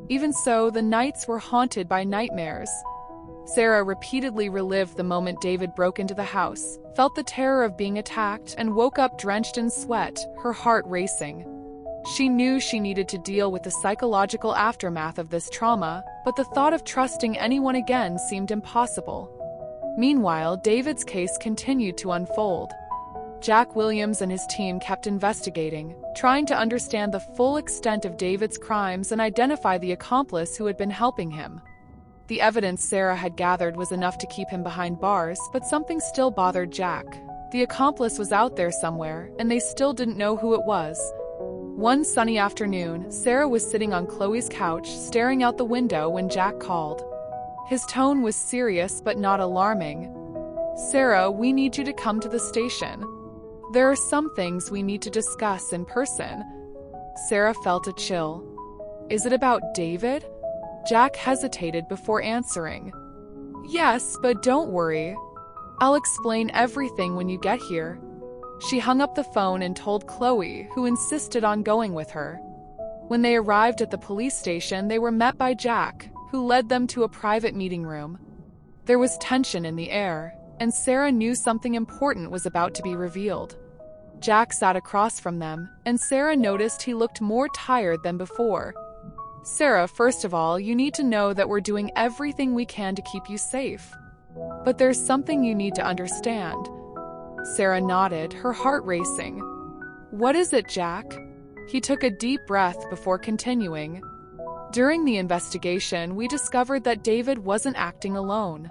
Even so, the nights were haunted by nightmares. Sarah repeatedly relived the moment David broke into the house, felt the terror of being attacked, and woke up drenched in sweat, her heart racing. She knew she needed to deal with the psychological aftermath of this trauma, but the thought of trusting anyone again seemed impossible. Meanwhile, David's case continued to unfold. Jack Williams and his team kept investigating, trying to understand the full extent of David's crimes and identify the accomplice who had been helping him. The evidence Sarah had gathered was enough to keep him behind bars, but something still bothered Jack. The accomplice was out there somewhere, and they still didn't know who it was. One sunny afternoon, Sarah was sitting on Chloe's couch, staring out the window when Jack called. His tone was serious but not alarming. "Sarah, we need you to come to the station. There are some things we need to discuss in person." Sarah felt a chill. "Is it about David?" Jack hesitated before answering. "Yes, but don't worry. I'll explain everything when you get here." She hung up the phone and told Chloe, who insisted on going with her. When they arrived at the police station, they were met by Jack, who led them to a private meeting room. There was tension in the air, and Sarah knew something important was about to be revealed. Jack sat across from them, and Sarah noticed he looked more tired than before. "Sarah, first of all, you need to know that we're doing everything we can to keep you safe. But there's something you need to understand." Sarah nodded, her heart racing. "What is it, Jack?" He took a deep breath before continuing. "During the investigation, we discovered that David wasn't acting alone.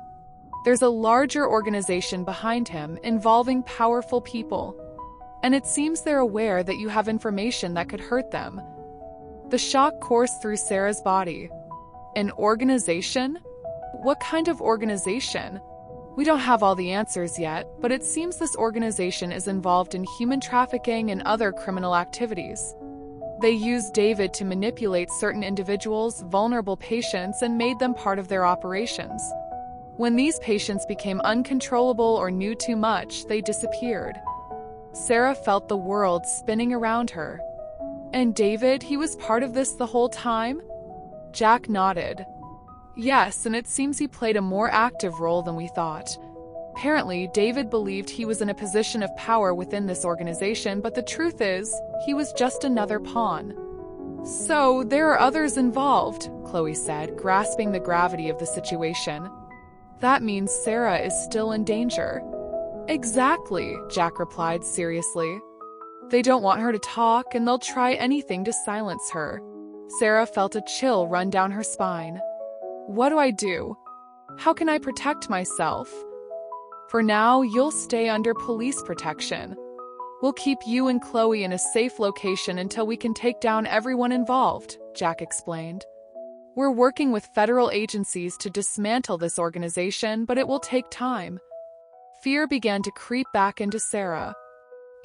There's a larger organization behind him, involving powerful people. And it seems they're aware that you have information that could hurt them." The shock coursed through Sarah's body. "An organization? What kind of organization?" "We don't have all the answers yet, but it seems this organization is involved in human trafficking and other criminal activities. They used David to manipulate certain individuals, vulnerable patients, and made them part of their operations. When these patients became uncontrollable or knew too much, they disappeared." Sarah felt the world spinning around her. "And David, he was part of this the whole time?" Jack nodded. "Yes, and it seems he played a more active role than we thought. Apparently, David believed he was in a position of power within this organization, but the truth is, he was just another pawn. So, there are others involved, Chloe said, grasping the gravity of the situation. That means Sarah is still in danger. Exactly, Jack replied seriously. They don't want her to talk, and they'll try anything to silence her. Sarah felt a chill run down her spine. What do I do? How can I protect myself? For now, you'll stay under police protection. We'll keep you and Chloe in a safe location until we can take down everyone involved, Jack explained. We're working with federal agencies to dismantle this organization, but it will take time. Fear began to creep back into Sarah.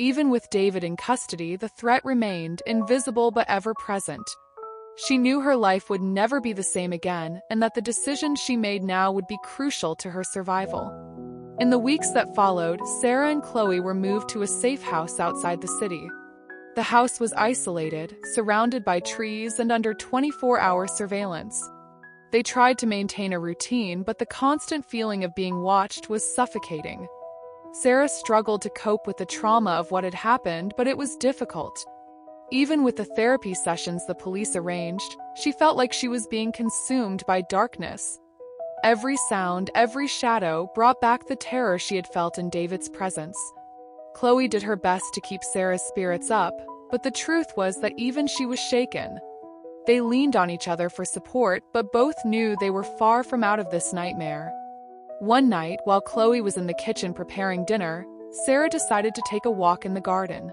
Even with David in custody, the threat remained, invisible but ever present. She knew her life would never be the same again, and that the decisions she made now would be crucial to her survival. In the weeks that followed, Sarah and Chloe were moved to a safe house outside the city. The house was isolated, surrounded by trees and under 24-hour surveillance. They tried to maintain a routine, but the constant feeling of being watched was suffocating. Sarah struggled to cope with the trauma of what had happened, but it was difficult. Even with the therapy sessions the police arranged, she felt like she was being consumed by darkness. Every sound, every shadow brought back the terror she had felt in David's presence. Chloe did her best to keep Sarah's spirits up, but the truth was that even she was shaken. They leaned on each other for support, but both knew they were far from out of this nightmare. One night, while Chloe was in the kitchen preparing dinner, Sarah decided to take a walk in the garden.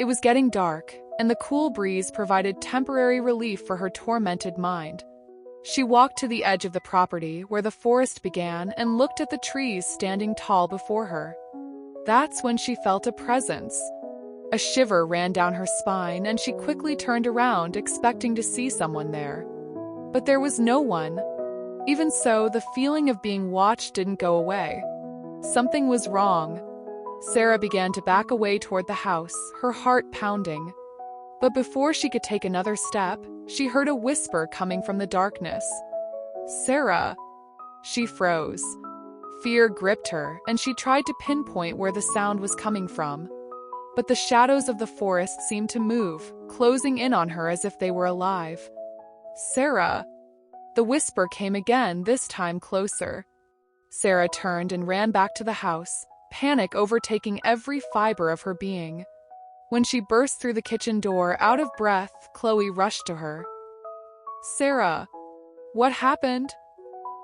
It was getting dark, and the cool breeze provided temporary relief for her tormented mind. She walked to the edge of the property where the forest began and looked at the trees standing tall before her. That's when she felt a presence. A shiver ran down her spine, and she quickly turned around, expecting to see someone there. But there was no one. Even so, the feeling of being watched didn't go away. Something was wrong. Sarah began to back away toward the house, her heart pounding. But before she could take another step, she heard a whisper coming from the darkness. "Sarah!" She froze. Fear gripped her, and she tried to pinpoint where the sound was coming from. But the shadows of the forest seemed to move, closing in on her as if they were alive. "Sarah!" The whisper came again, this time closer. Sarah turned and ran back to the house, panic overtaking every fiber of her being. When she burst through the kitchen door, out of breath, Chloe rushed to her. "Sarah, what happened?"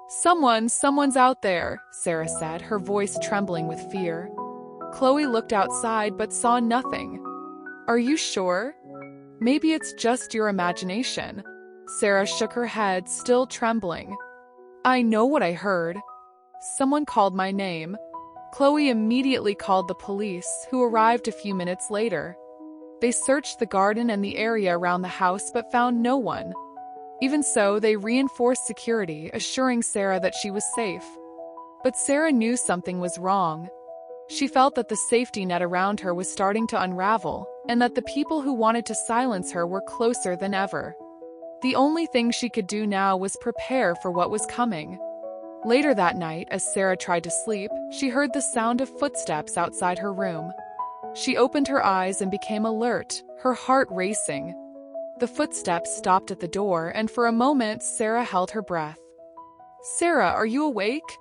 Someone's out there," Sarah said, her voice trembling with fear. Chloe looked outside but saw nothing. "Are you sure? Maybe it's just your imagination." Sarah shook her head, still trembling. "I know what I heard. Someone called my name." Chloe immediately called the police, who arrived a few minutes later. They searched the garden and the area around the house but found no one. Even so, they reinforced security, assuring Sarah that she was safe. But Sarah knew something was wrong. She felt that the safety net around her was starting to unravel, and that the people who wanted to silence her were closer than ever. The only thing she could do now was prepare for what was coming. Later that night, as Sarah tried to sleep, she heard the sound of footsteps outside her room. She opened her eyes and became alert, her heart racing. The footsteps stopped at the door, and for a moment, Sarah held her breath. "Sarah, are you awake?"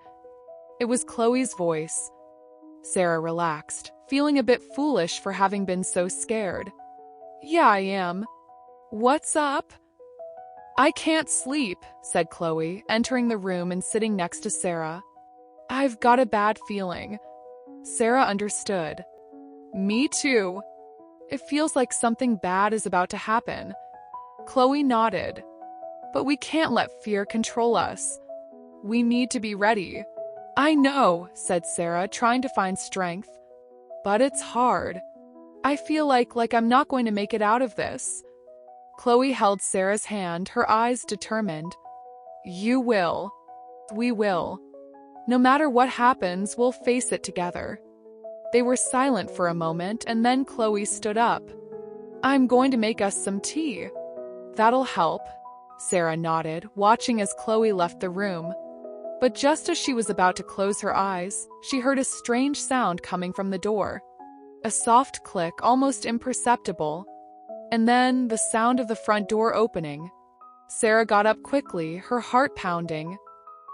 It was Chloe's voice. Sarah relaxed, feeling a bit foolish for having been so scared. "Yeah, I am. What's up?" "I can't sleep," said Chloe, entering the room and sitting next to Sarah. "I've got a bad feeling." Sarah understood. "Me too. It feels like something bad is about to happen." Chloe nodded. "But we can't let fear control us. We need to be ready." "I know," said Sarah, trying to find strength. "But it's hard. I feel like I'm not going to make it out of this." Chloe held Sarah's hand, her eyes determined. "You will. We will. No matter what happens, we'll face it together." They were silent for a moment, and then Chloe stood up. "I'm going to make us some tea." "That'll help." Sarah nodded, watching as Chloe left the room. But just as she was about to close her eyes, she heard a strange sound coming from the door. A soft click, almost imperceptible, and then the sound of the front door opening. Sarah got up quickly, her heart pounding.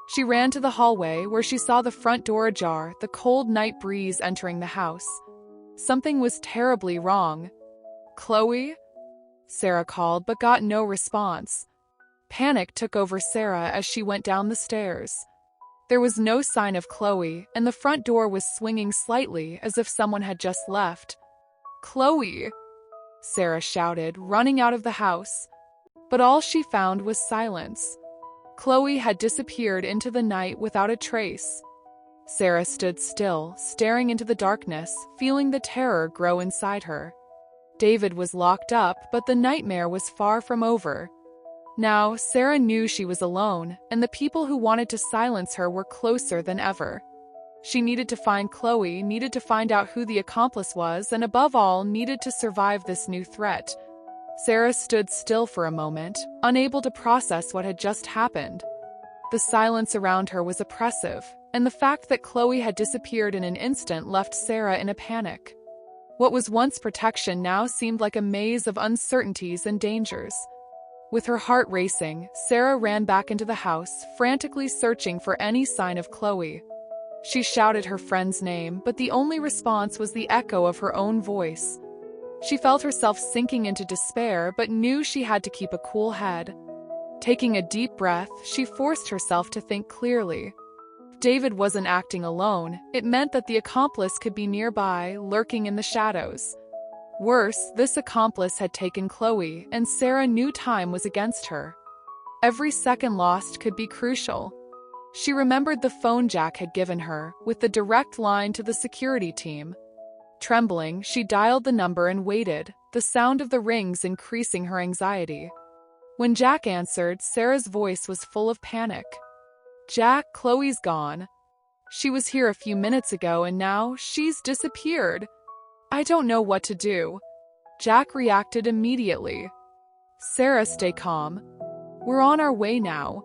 She ran to the hallway where she saw the front door ajar, the cold night breeze entering the house. Something was terribly wrong. "Chloe?" Sarah called but got no response. Panic took over Sarah as she went down the stairs. There was no sign of Chloe, and the front door was swinging slightly as if someone had just left. "Chloe!" Sarah shouted, running out of the house. But all she found was silence. Chloe had disappeared into the night without a trace. Sarah stood still, staring into the darkness, feeling the terror grow inside her. David was locked up, but the nightmare was far from over. Now, Sarah knew she was alone, and the people who wanted to silence her were closer than ever. She needed to find Chloe, needed to find out who the accomplice was, and above all, needed to survive this new threat. Sarah stood still for a moment, unable to process what had just happened. The silence around her was oppressive, and the fact that Chloe had disappeared in an instant left Sarah in a panic. What was once protection now seemed like a maze of uncertainties and dangers. With her heart racing, Sarah ran back into the house, frantically searching for any sign of Chloe. She shouted her friend's name, but the only response was the echo of her own voice. She felt herself sinking into despair, but knew she had to keep a cool head. Taking a deep breath, she forced herself to think clearly. If David wasn't acting alone, it meant that the accomplice could be nearby, lurking in the shadows. Worse, this accomplice had taken Chloe, and Sarah knew time was against her. Every second lost could be crucial. She remembered the phone Jack had given her, with the direct line to the security team. Trembling, she dialed the number and waited, the sound of the rings increasing her anxiety. When Jack answered, Sarah's voice was full of panic. "Jack, Chloe's gone. She was here a few minutes ago and now she's disappeared. I don't know what to do." Jack reacted immediately. "Sarah, stay calm. We're on our way now.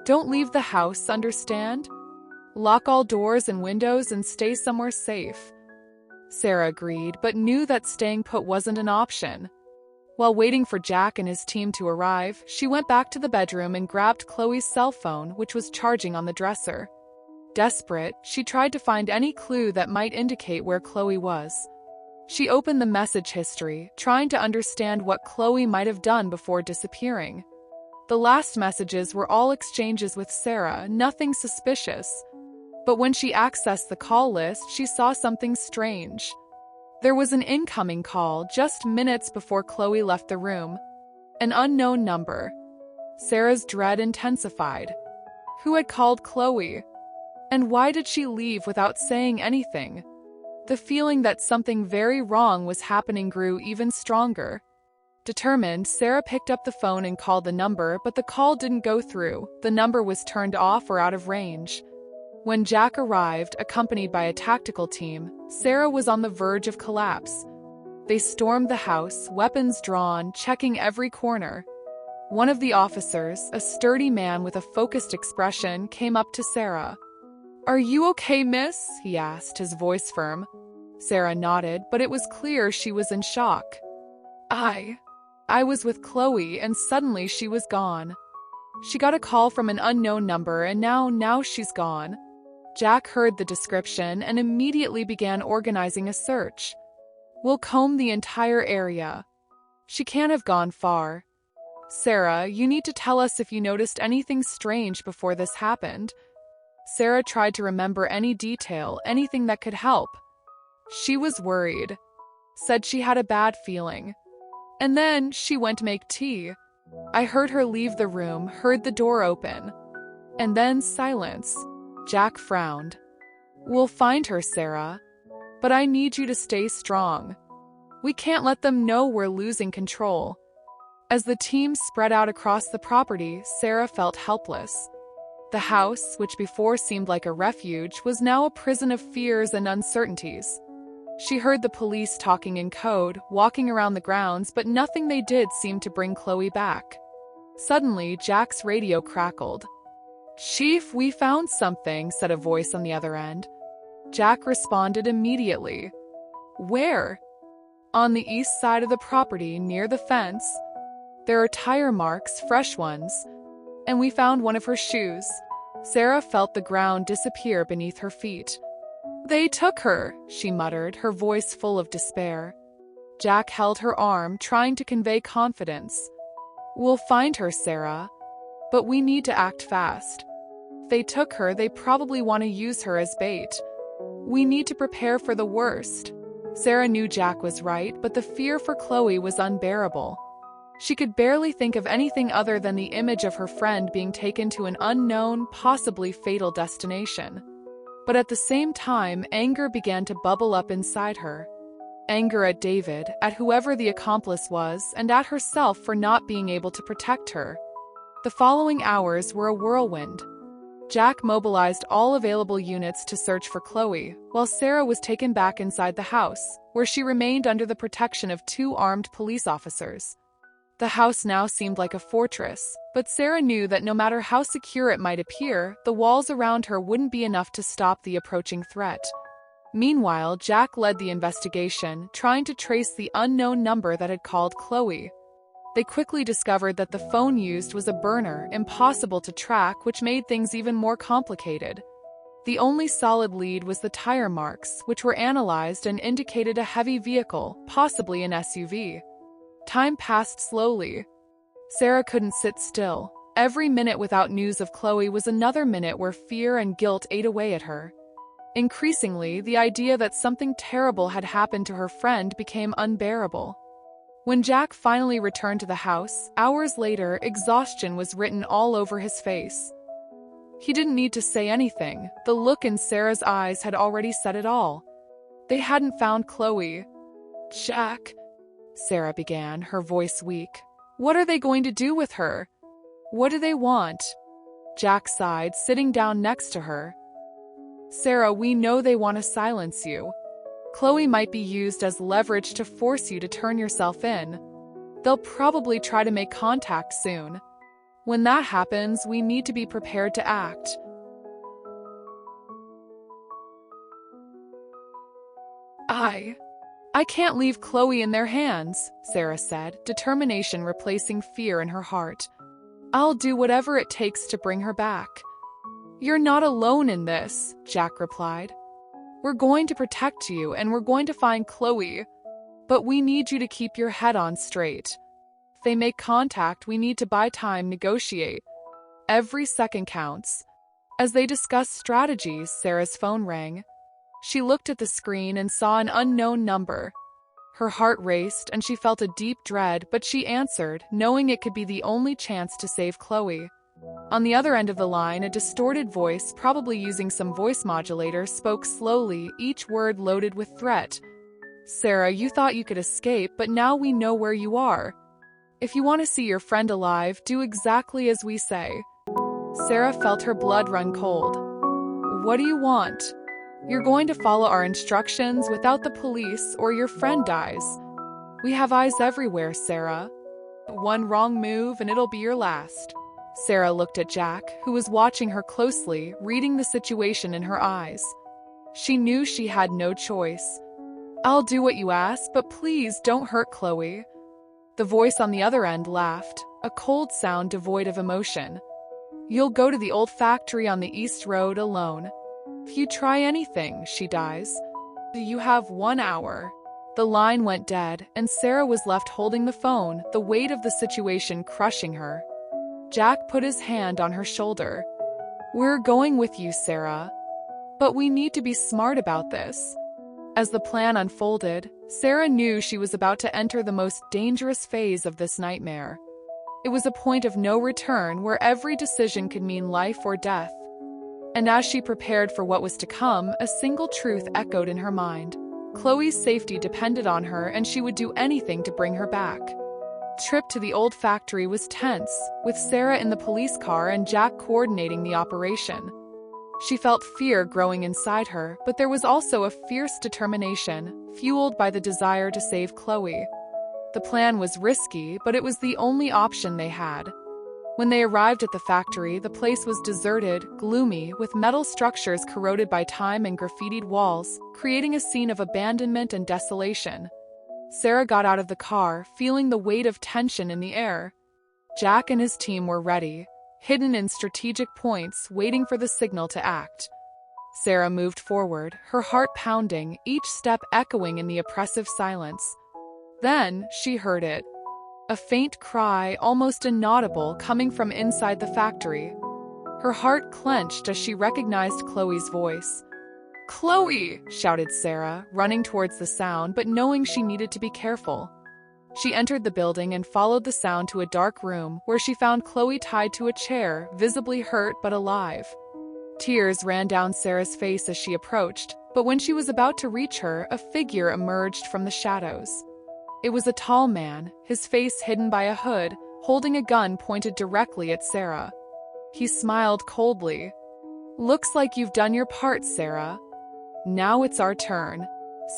Don't leave the house, understand? Lock all doors and windows and stay somewhere safe." Sarah agreed, but knew that staying put wasn't an option. While waiting for Jack and his team to arrive, she went back to the bedroom and grabbed Chloe's cell phone, which was charging on the dresser. Desperate, she tried to find any clue that might indicate where Chloe was. She opened the message history, trying to understand what Chloe might have done before disappearing. The last messages were all exchanges with Sarah, nothing suspicious. But when she accessed the call list, she saw something strange. There was an incoming call just minutes before Chloe left the room. An unknown number. Sarah's dread intensified. Who had called Chloe? And why did she leave without saying anything? The feeling that something very wrong was happening grew even stronger. Determined, Sarah picked up the phone and called the number, but the call didn't go through. The number was turned off or out of range. When Jack arrived, accompanied by a tactical team, Sarah was on the verge of collapse. They stormed the house, weapons drawn, checking every corner. One of the officers, a sturdy man with a focused expression, came up to Sarah. "Are you okay, miss?" he asked, his voice firm. Sarah nodded, but it was clear she was in shock. I was with Chloe, and suddenly she was gone. She got a call from an unknown number, and now she's gone." Jack heard the description and immediately began organizing a search. "We'll comb the entire area. She can't have gone far. Sarah, you need to tell us if you noticed anything strange before this happened." Sarah tried to remember any detail, anything that could help. She was worried. Said she had a bad feeling. And then she went to make tea. I heard her leave the room, heard the door open. And then silence. Jack frowned. "We'll find her, Sarah. But I need you to stay strong. We can't let them know we're losing control." As the team spread out across the property, Sarah felt helpless. The house, which before seemed like a refuge, was now a prison of fears and uncertainties. She heard the police talking in code, walking around the grounds, but nothing they did seemed to bring Chloe back. Suddenly, Jack's radio crackled. "Chief, we found something," said a voice on the other end. Jack responded immediately. "Where?" "On the east side of the property, near the fence. There are tire marks, fresh ones. And we found one of her shoes." Sarah felt the ground disappear beneath her feet. "They took her," she muttered, her voice full of despair. Jack held her arm, trying to convey confidence. "We'll find her, Sarah. But we need to act fast. If they took her, they probably want to use her as bait. We need to prepare for the worst." Sarah knew Jack was right, but the fear for Chloe was unbearable. She could barely think of anything other than the image of her friend being taken to an unknown, possibly fatal destination. But at the same time, anger began to bubble up inside her. Anger at David, at whoever the accomplice was, and at herself for not being able to protect her. The following hours were a whirlwind. Jack mobilized all available units to search for Chloe, while Sarah was taken back inside the house, where she remained under the protection of 2 armed police officers. The house now seemed like a fortress, but Sarah knew that no matter how secure it might appear, the walls around her wouldn't be enough to stop the approaching threat. Meanwhile, Jack led the investigation, trying to trace the unknown number that had called Chloe. They quickly discovered that the phone used was a burner, impossible to track, which made things even more complicated. The only solid lead was the tire marks, which were analyzed and indicated a heavy vehicle, possibly an SUV. Time passed slowly. Sarah couldn't sit still. Every minute without news of Chloe was another minute where fear and guilt ate away at her. Increasingly, the idea that something terrible had happened to her friend became unbearable. When Jack finally returned to the house, hours later, exhaustion was written all over his face. He didn't need to say anything. The look in Sarah's eyes had already said it all. They hadn't found Chloe. "Jack," Sarah began, her voice weak. "What are they going to do with her? What do they want?" Jack sighed, sitting down next to her. "Sarah, we know they want to silence you. Chloe might be used as leverage to force you to turn yourself in. They'll probably try to make contact soon. When that happens, we need to be prepared to act." I can't leave Chloe in their hands," Sarah said, determination replacing fear in her heart. "I'll do whatever it takes to bring her back." "You're not alone in this," Jack replied. "We're going to protect you, and we're going to find Chloe. But we need you to keep your head on straight. If they make contact, we need to buy time, negotiate. Every second counts." As they discussed strategies, Sarah's phone rang. She looked at the screen and saw an unknown number. Her heart raced and she felt a deep dread, but she answered, knowing it could be the only chance to save Chloe. On the other end of the line, a distorted voice, probably using some voice modulator, spoke slowly, each word loaded with threat. "Sarah, you thought you could escape, but now we know where you are. If you want to see your friend alive, do exactly as we say." Sarah felt her blood run cold. "What do you want?" "You're going to follow our instructions without the police, or your friend dies. We have eyes everywhere, Sarah. One wrong move and it'll be your last." Sarah looked at Jack, who was watching her closely, reading the situation in her eyes. She knew she had no choice. "I'll do what you ask, but please don't hurt Chloe." The voice on the other end laughed, a cold sound devoid of emotion. "You'll go to the old factory on the East Road alone. If you try anything, she dies. You have 1 hour." The line went dead, and Sarah was left holding the phone, the weight of the situation crushing her. Jack put his hand on her shoulder. "We're going with you, Sarah. But we need to be smart about this." As the plan unfolded, Sarah knew she was about to enter the most dangerous phase of this nightmare. It was a point of no return where every decision could mean life or death. And as she prepared for what was to come, a single truth echoed in her mind. Chloe's safety depended on her, and she would do anything to bring her back. Trip to the old factory was tense, with Sarah in the police car and Jack coordinating the operation. She felt fear growing inside her, but there was also a fierce determination, fueled by the desire to save Chloe. The plan was risky, but it was the only option they had. When they arrived at the factory, the place was deserted, gloomy, with metal structures corroded by time and graffitied walls, creating a scene of abandonment and desolation. Sarah got out of the car, feeling the weight of tension in the air. Jack and his team were ready, hidden in strategic points, waiting for the signal to act. Sarah moved forward, her heart pounding, each step echoing in the oppressive silence. Then, she heard it. A faint cry, almost inaudible, coming from inside the factory. Her heart clenched as she recognized Chloe's voice. "Chloe!" shouted Sarah, running towards the sound but knowing she needed to be careful. She entered the building and followed the sound to a dark room where she found Chloe tied to a chair, visibly hurt but alive. Tears ran down Sarah's face as she approached, but when she was about to reach her, a figure emerged from the shadows. It was a tall man, his face hidden by a hood, holding a gun pointed directly at Sarah. He smiled coldly. "Looks like you've done your part, Sarah. Now it's our turn."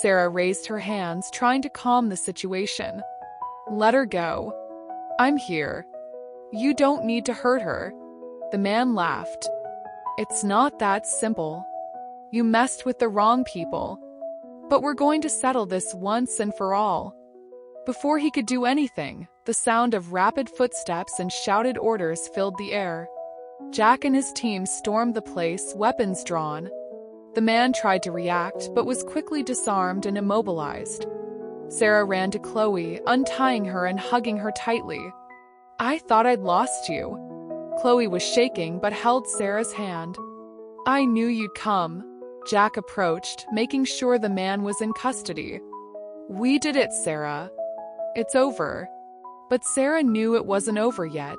Sarah raised her hands, trying to calm the situation. "Let her go. I'm here. You don't need to hurt her." The man laughed. "It's not that simple. You messed with the wrong people. But we're going to settle this once and for all." Before he could do anything, the sound of rapid footsteps and shouted orders filled the air. Jack and his team stormed the place, weapons drawn. The man tried to react, but was quickly disarmed and immobilized. Sarah ran to Chloe, untying her and hugging her tightly. "I thought I'd lost you." Chloe was shaking but held Sarah's hand. "I knew you'd come." Jack approached, making sure the man was in custody. "We did it, Sarah. It's over." But Sarah knew it wasn't over yet.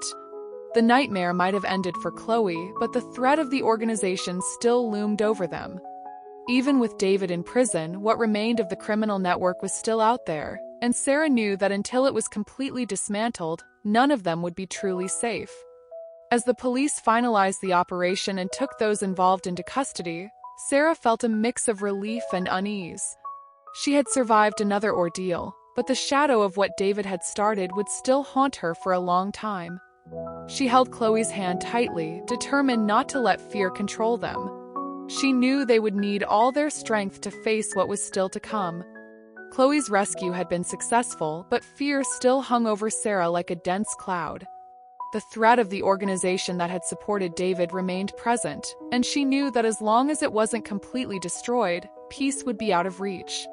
The nightmare might have ended for Chloe, but the threat of the organization still loomed over them. Even with David in prison, what remained of the criminal network was still out there, and Sarah knew that until it was completely dismantled, none of them would be truly safe. As the police finalized the operation and took those involved into custody, Sarah felt a mix of relief and unease. She had survived another ordeal, but the shadow of what David had started would still haunt her for a long time. She held Chloe's hand tightly, determined not to let fear control them. She knew they would need all their strength to face what was still to come. Chloe's rescue had been successful, but fear still hung over Sarah like a dense cloud. The threat of the organization that had supported David remained present, and she knew that as long as it wasn't completely destroyed, peace would be out of reach.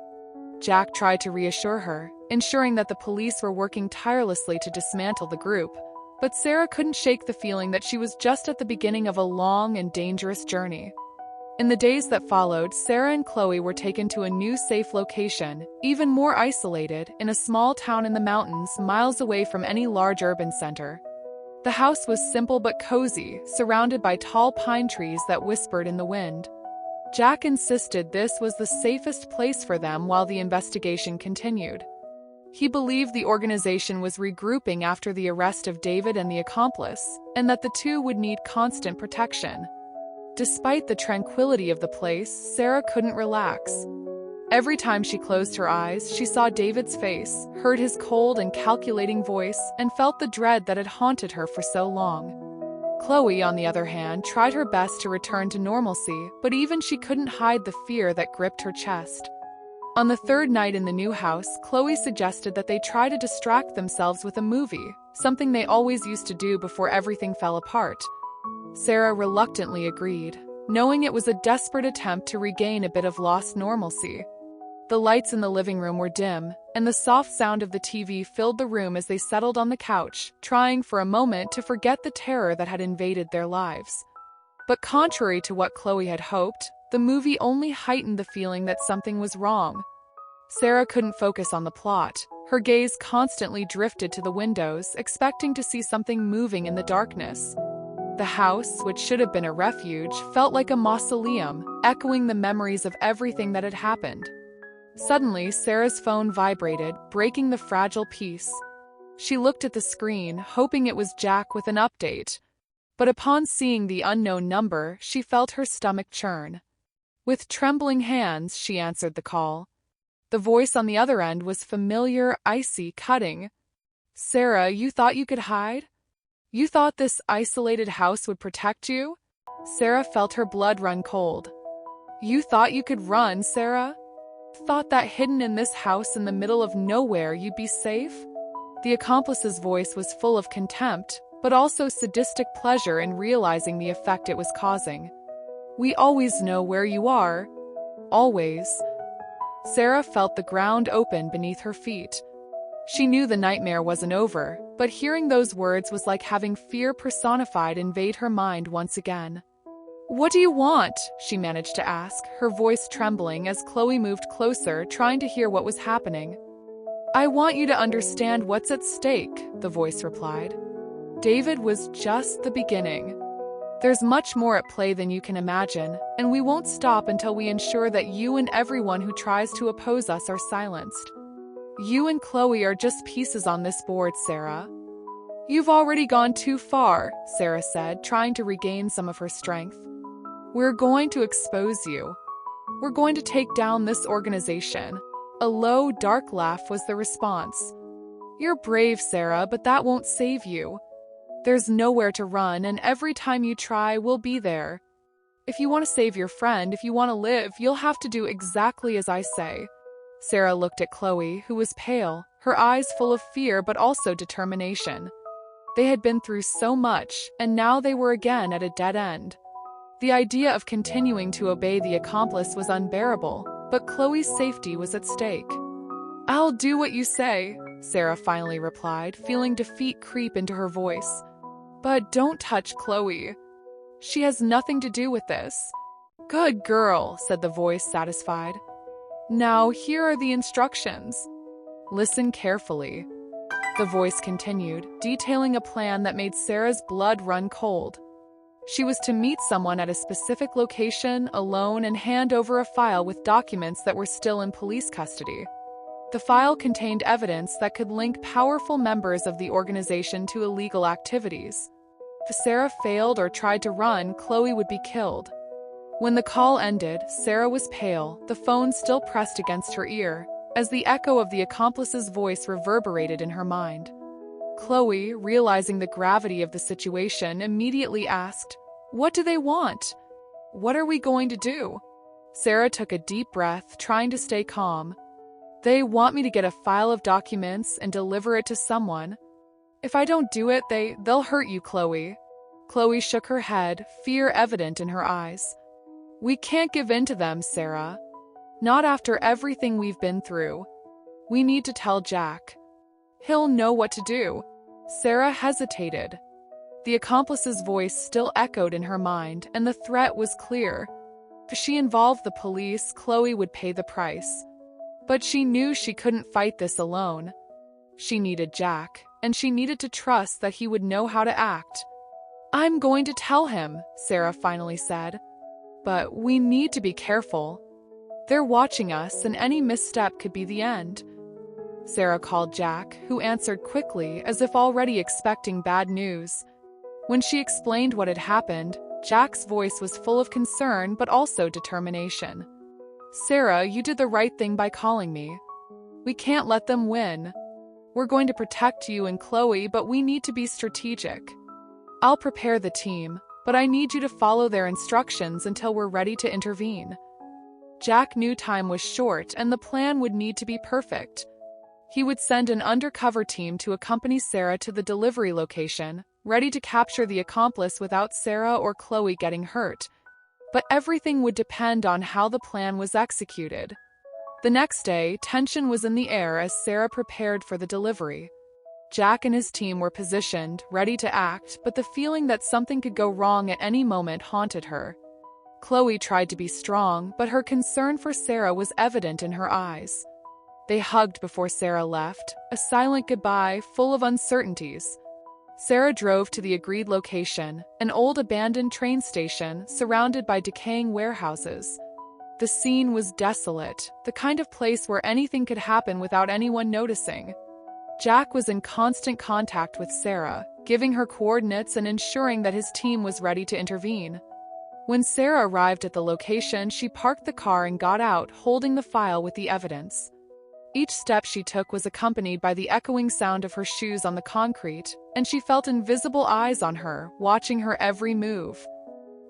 Jack tried to reassure her, ensuring that the police were working tirelessly to dismantle the group, but Sarah couldn't shake the feeling that she was just at the beginning of a long and dangerous journey. In the days that followed, Sarah and Chloe were taken to a new safe location, even more isolated, in a small town in the mountains, miles away from any large urban center. The house was simple but cozy, surrounded by tall pine trees that whispered in the wind. Jack insisted this was the safest place for them while the investigation continued. He believed the organization was regrouping after the arrest of David and the accomplice, and that the two would need constant protection. Despite the tranquility of the place, Sarah couldn't relax. Every time she closed her eyes, she saw David's face, heard his cold and calculating voice, and felt the dread that had haunted her for so long. Chloe, on the other hand, tried her best to return to normalcy, but even she couldn't hide the fear that gripped her chest. On the third night in the new house, Chloe suggested that they try to distract themselves with a movie, something they always used to do before everything fell apart. Sarah reluctantly agreed, knowing it was a desperate attempt to regain a bit of lost normalcy. The lights in the living room were dim, and the soft sound of the TV filled the room as they settled on the couch, trying for a moment to forget the terror that had invaded their lives. But contrary to what Chloe had hoped, the movie only heightened the feeling that something was wrong. Sarah couldn't focus on the plot. Her gaze constantly drifted to the windows, expecting to see something moving in the darkness. The house, which should have been a refuge, felt like a mausoleum, echoing the memories of everything that had happened. Suddenly, Sarah's phone vibrated, breaking the fragile peace. She looked at the screen, hoping it was Jack with an update. But upon seeing the unknown number, she felt her stomach churn. With trembling hands, she answered the call. The voice on the other end was familiar, icy, cutting. "Sarah, you thought you could hide? You thought this isolated house would protect you? Sarah felt her blood run cold. You thought you could run, Sarah? Thought that hidden in this house in the middle of nowhere you'd be safe? The accomplice's voice was full of contempt, but also sadistic pleasure in realizing the effect it was causing. We always know where you are. Always. Sarah felt the ground open beneath her feet. She knew the nightmare wasn't over, but hearing those words was like having fear personified invade her mind once again. What do you want? She managed to ask, her voice trembling as Chloe moved closer, trying to hear what was happening. I want you to understand what's at stake, the voice replied. David was just the beginning. There's much more at play than you can imagine, and we won't stop until we ensure that you and everyone who tries to oppose us are silenced. You and Chloe are just pieces on this board, Sarah. You've already gone too far, Sarah said, trying to regain some of her strength. We're going to expose you. We're going to take down this organization. A low, dark laugh was the response. You're brave, Sarah, but that won't save you. There's nowhere to run, and every time you try, we'll be there. If you want to save your friend, if you want to live, you'll have to do exactly as I say. Sarah looked at Chloe, who was pale, her eyes full of fear but also determination. They had been through so much, and now they were again at a dead end. The idea of continuing to obey the accomplice was unbearable, but Chloe's safety was at stake. I'll do what you say, Sarah finally replied, feeling defeat creep into her voice. But don't touch Chloe. She has nothing to do with this. Good girl, said the voice, satisfied. Now, here are the instructions. Listen carefully. The voice continued, detailing a plan that made Sarah's blood run cold. She was to meet someone at a specific location, alone, and hand over a file with documents that were still in police custody. The file contained evidence that could link powerful members of the organization to illegal activities. If Sarah failed or tried to run, Chloe would be killed. When the call ended, Sarah was pale, the phone still pressed against her ear, as the echo of the accomplice's voice reverberated in her mind. Chloe, realizing the gravity of the situation, immediately asked, What do they want? What are we going to do? Sarah took a deep breath, trying to stay calm. They want me to get a file of documents and deliver it to someone. If I don't do it, they'll hurt you, Chloe. Chloe shook her head, fear evident in her eyes. We can't give in to them, Sarah. Not after everything we've been through. We need to tell Jack. He'll know what to do. Sarah hesitated. The accomplice's voice still echoed in her mind, and the threat was clear. If she involved the police, Chloe would pay the price. But she knew she couldn't fight this alone. She needed Jack, and she needed to trust that he would know how to act. I'm going to tell him, Sarah finally said. But we need to be careful. They're watching us, and any misstep could be the end. Sarah called Jack, who answered quickly, as if already expecting bad news. When she explained what had happened, Jack's voice was full of concern but also determination. Sarah, you did the right thing by calling me. We can't let them win. We're going to protect you and Chloe, but we need to be strategic. I'll prepare the team, but I need you to follow their instructions until we're ready to intervene. Jack knew time was short and the plan would need to be perfect. He would send an undercover team to accompany Sarah to the delivery location, ready to capture the accomplice without Sarah or Chloe getting hurt. But everything would depend on how the plan was executed. The next day, tension was in the air as Sarah prepared for the delivery. Jack and his team were positioned, ready to act, but the feeling that something could go wrong at any moment haunted her. Chloe tried to be strong, but her concern for Sarah was evident in her eyes. They hugged before Sarah left, a silent goodbye full of uncertainties. Sarah drove to the agreed location, an old abandoned train station surrounded by decaying warehouses. The scene was desolate, the kind of place where anything could happen without anyone noticing. Jack was in constant contact with Sarah, giving her coordinates and ensuring that his team was ready to intervene. When Sarah arrived at the location, she parked the car and got out, holding the file with the evidence. Each step she took was accompanied by the echoing sound of her shoes on the concrete, and she felt invisible eyes on her, watching her every move.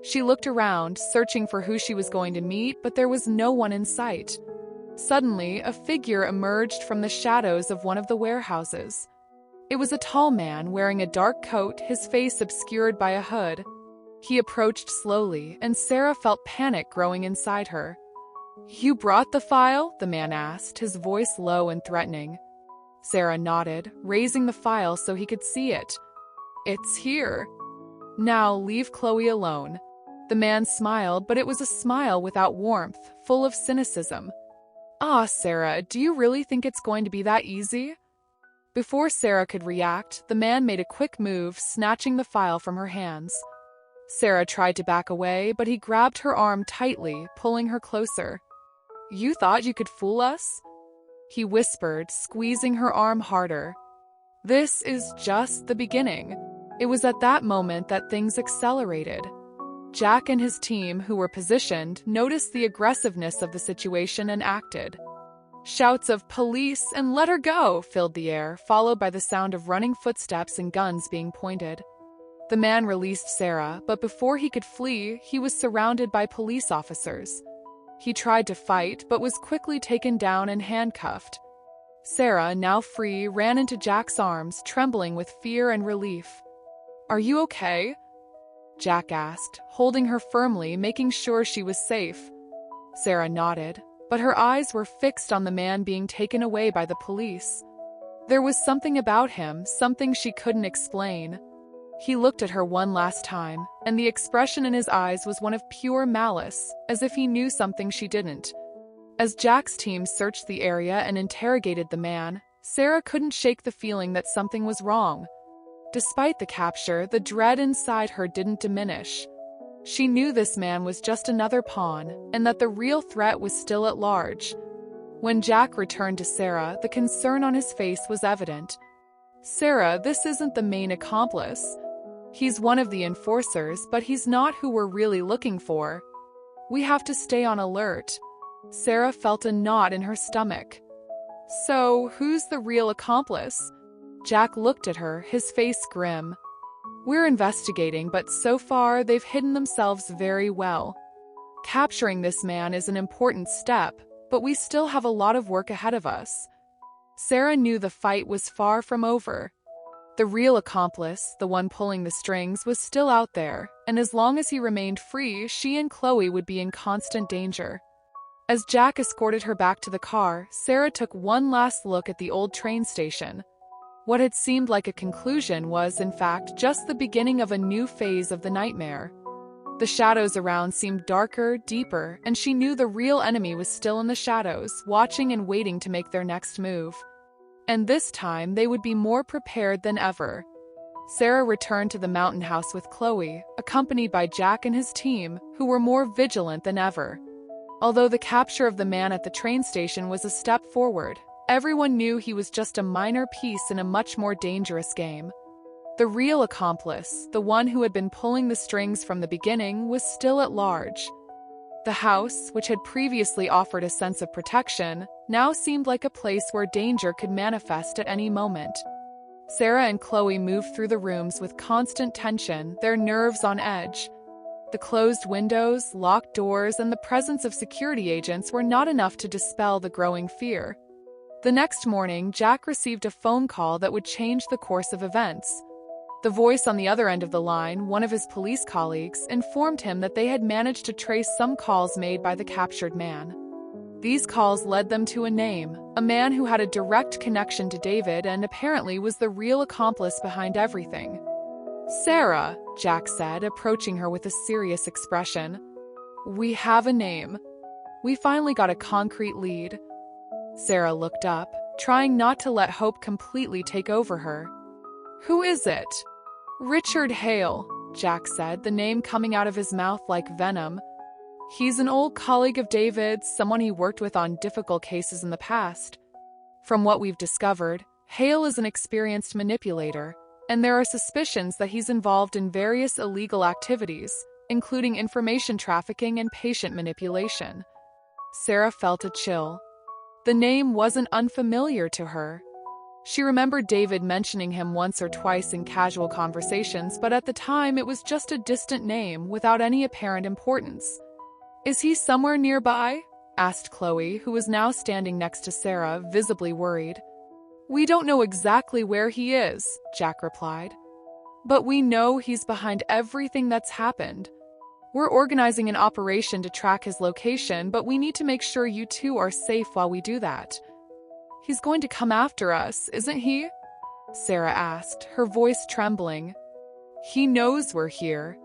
She looked around, searching for who she was going to meet, but there was no one in sight. Suddenly, a figure emerged from the shadows of one of the warehouses. It was a tall man wearing a dark coat, his face obscured by a hood. He approached slowly, and Sarah felt panic growing inside her. "You brought the file?" the man asked, his voice low and threatening. Sarah nodded, raising the file so he could see it. "It's here. Now leave Chloe alone." The man smiled, but it was a smile without warmth, full of cynicism. "Ah, Sarah, do you really think it's going to be that easy?" Before Sarah could react, the man made a quick move, snatching the file from her hands. Sarah tried to back away, but he grabbed her arm tightly, pulling her closer. "You thought you could fool us?" he whispered, squeezing her arm harder. "This is just the beginning." It was at that moment that things accelerated. Jack and his team, who were positioned, noticed the aggressiveness of the situation and acted. Shouts of "Police!" and "Let her go!" filled the air, followed by the sound of running footsteps and guns being pointed. The man released Sarah, but before he could flee, he was surrounded by police officers. He tried to fight, but was quickly taken down and handcuffed. Sarah, now free, ran into Jack's arms, trembling with fear and relief. "Are you okay?" Jack asked, holding her firmly, making sure she was safe. Sarah nodded, but her eyes were fixed on the man being taken away by the police. There was something about him, something she couldn't explain. He looked at her one last time, and the expression in his eyes was one of pure malice, as if he knew something she didn't. As Jack's team searched the area and interrogated the man, Sarah couldn't shake the feeling that something was wrong. Despite the capture, the dread inside her didn't diminish. She knew this man was just another pawn, and that the real threat was still at large. When Jack returned to Sarah, the concern on his face was evident. "Sarah, this isn't the main accomplice. He's one of the enforcers, but he's not who we're really looking for. We have to stay on alert." Sarah felt a knot in her stomach. "So, who's the real accomplice?" Jack looked at her, his face grim. "We're investigating, but so far they've hidden themselves very well. Capturing this man is an important step, but we still have a lot of work ahead of us." Sarah knew the fight was far from over. The real accomplice, the one pulling the strings, was still out there, and as long as he remained free, she and Chloe would be in constant danger. As Jack escorted her back to the car, Sarah took one last look at the old train station. What had seemed like a conclusion was, in fact, just the beginning of a new phase of the nightmare. The shadows around seemed darker, deeper, and she knew the real enemy was still in the shadows, watching and waiting to make their next move. And this time, they would be more prepared than ever. Sarah returned to the mountain house with Chloe, accompanied by Jack and his team, who were more vigilant than ever. Although the capture of the man at the train station was a step forward, everyone knew he was just a minor piece in a much more dangerous game. The real accomplice, the one who had been pulling the strings from the beginning, was still at large. The house, which had previously offered a sense of protection, now seemed like a place where danger could manifest at any moment. Sarah and Chloe moved through the rooms with constant tension, their nerves on edge. The closed windows, locked doors, and the presence of security agents were not enough to dispel the growing fear. The next morning, Jack received a phone call that would change the course of events. The voice on the other end of the line, one of his police colleagues, informed him that they had managed to trace some calls made by the captured man. These calls led them to a man who had a direct connection to David and apparently was the real accomplice behind everything. "Sarah," Jack said, approaching her with a serious expression. "We have a name. We finally got a concrete lead." Sarah looked up, trying not to let hope completely take over her. "Who is it?" "Richard Hale," Jack said, the name coming out of his mouth like venom. "He's an old colleague of David's, someone he worked with on difficult cases in the past. From what we've discovered, Hale is an experienced manipulator, and there are suspicions that he's involved in various illegal activities, including information trafficking and patient manipulation." Sarah felt a chill. The name wasn't unfamiliar to her. She remembered David mentioning him once or twice in casual conversations, but at the time it was just a distant name without any apparent importance. "Is he somewhere nearby?" asked Chloe, who was now standing next to Sarah, visibly worried. "We don't know exactly where he is," Jack replied. "But we know he's behind everything that's happened. We're organizing an operation to track his location, but we need to make sure you two are safe while we do that." "He's going to come after us, isn't he?" Sarah asked, her voice trembling. "He knows we're here."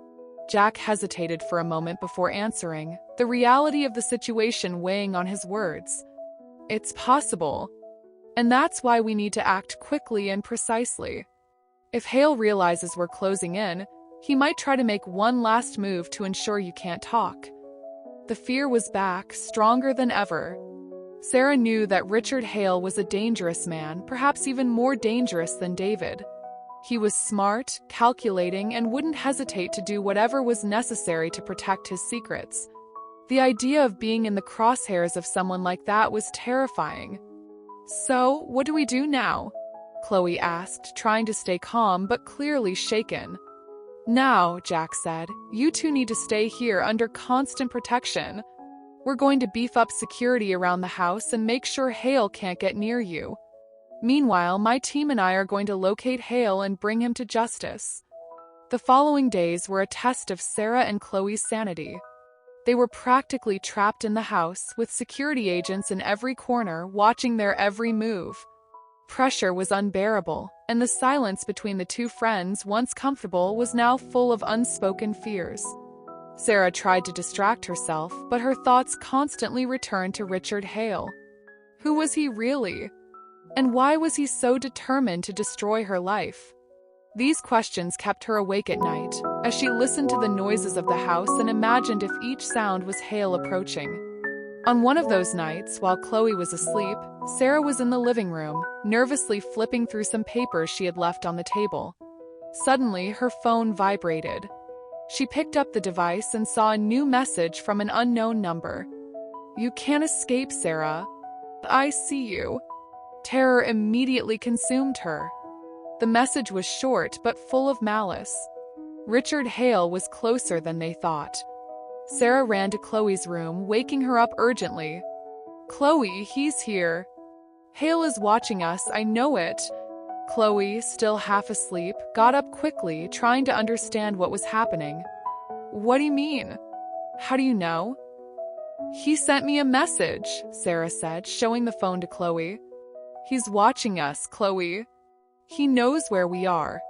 Jack hesitated for a moment before answering, the reality of the situation weighing on his words. "It's possible. And that's why we need to act quickly and precisely. If Hale realizes we're closing in, he might try to make one last move to ensure you can't talk." The fear was back, stronger than ever. Sarah knew that Richard Hale was a dangerous man, perhaps even more dangerous than David. He was smart, calculating, and wouldn't hesitate to do whatever was necessary to protect his secrets. The idea of being in the crosshairs of someone like that was terrifying. "So, what do we do now?" Chloe asked, trying to stay calm but clearly shaken. "Now," Jack said, "you two need to stay here under constant protection. We're going to beef up security around the house and make sure Hale can't get near you. Meanwhile, my team and I are going to locate Hale and bring him to justice." The following days were a test of Sarah and Chloe's sanity. They were practically trapped in the house, with security agents in every corner watching their every move. Pressure was unbearable, and the silence between the two friends, once comfortable, was now full of unspoken fears. Sarah tried to distract herself, but her thoughts constantly returned to Richard Hale. Who was he really? And why was he so determined to destroy her life? These questions kept her awake at night, as she listened to the noises of the house and imagined if each sound was Hale approaching. On one of those nights, while Chloe was asleep, Sarah was in the living room, nervously flipping through some papers she had left on the table. Suddenly, her phone vibrated. She picked up the device and saw a new message from an unknown number. "You can't escape, Sarah. I see you." Terror immediately consumed her. The message was short but full of malice. Richard Hale was closer than they thought. Sarah ran to Chloe's room, waking her up urgently. "Chloe, he's here. Hale is watching us, I know it." Chloe, still half asleep, got up quickly, trying to understand what was happening. "What do you mean? How do you know?" "He sent me a message," Sarah said, showing the phone to Chloe. "He's watching us, Chloe. He knows where we are."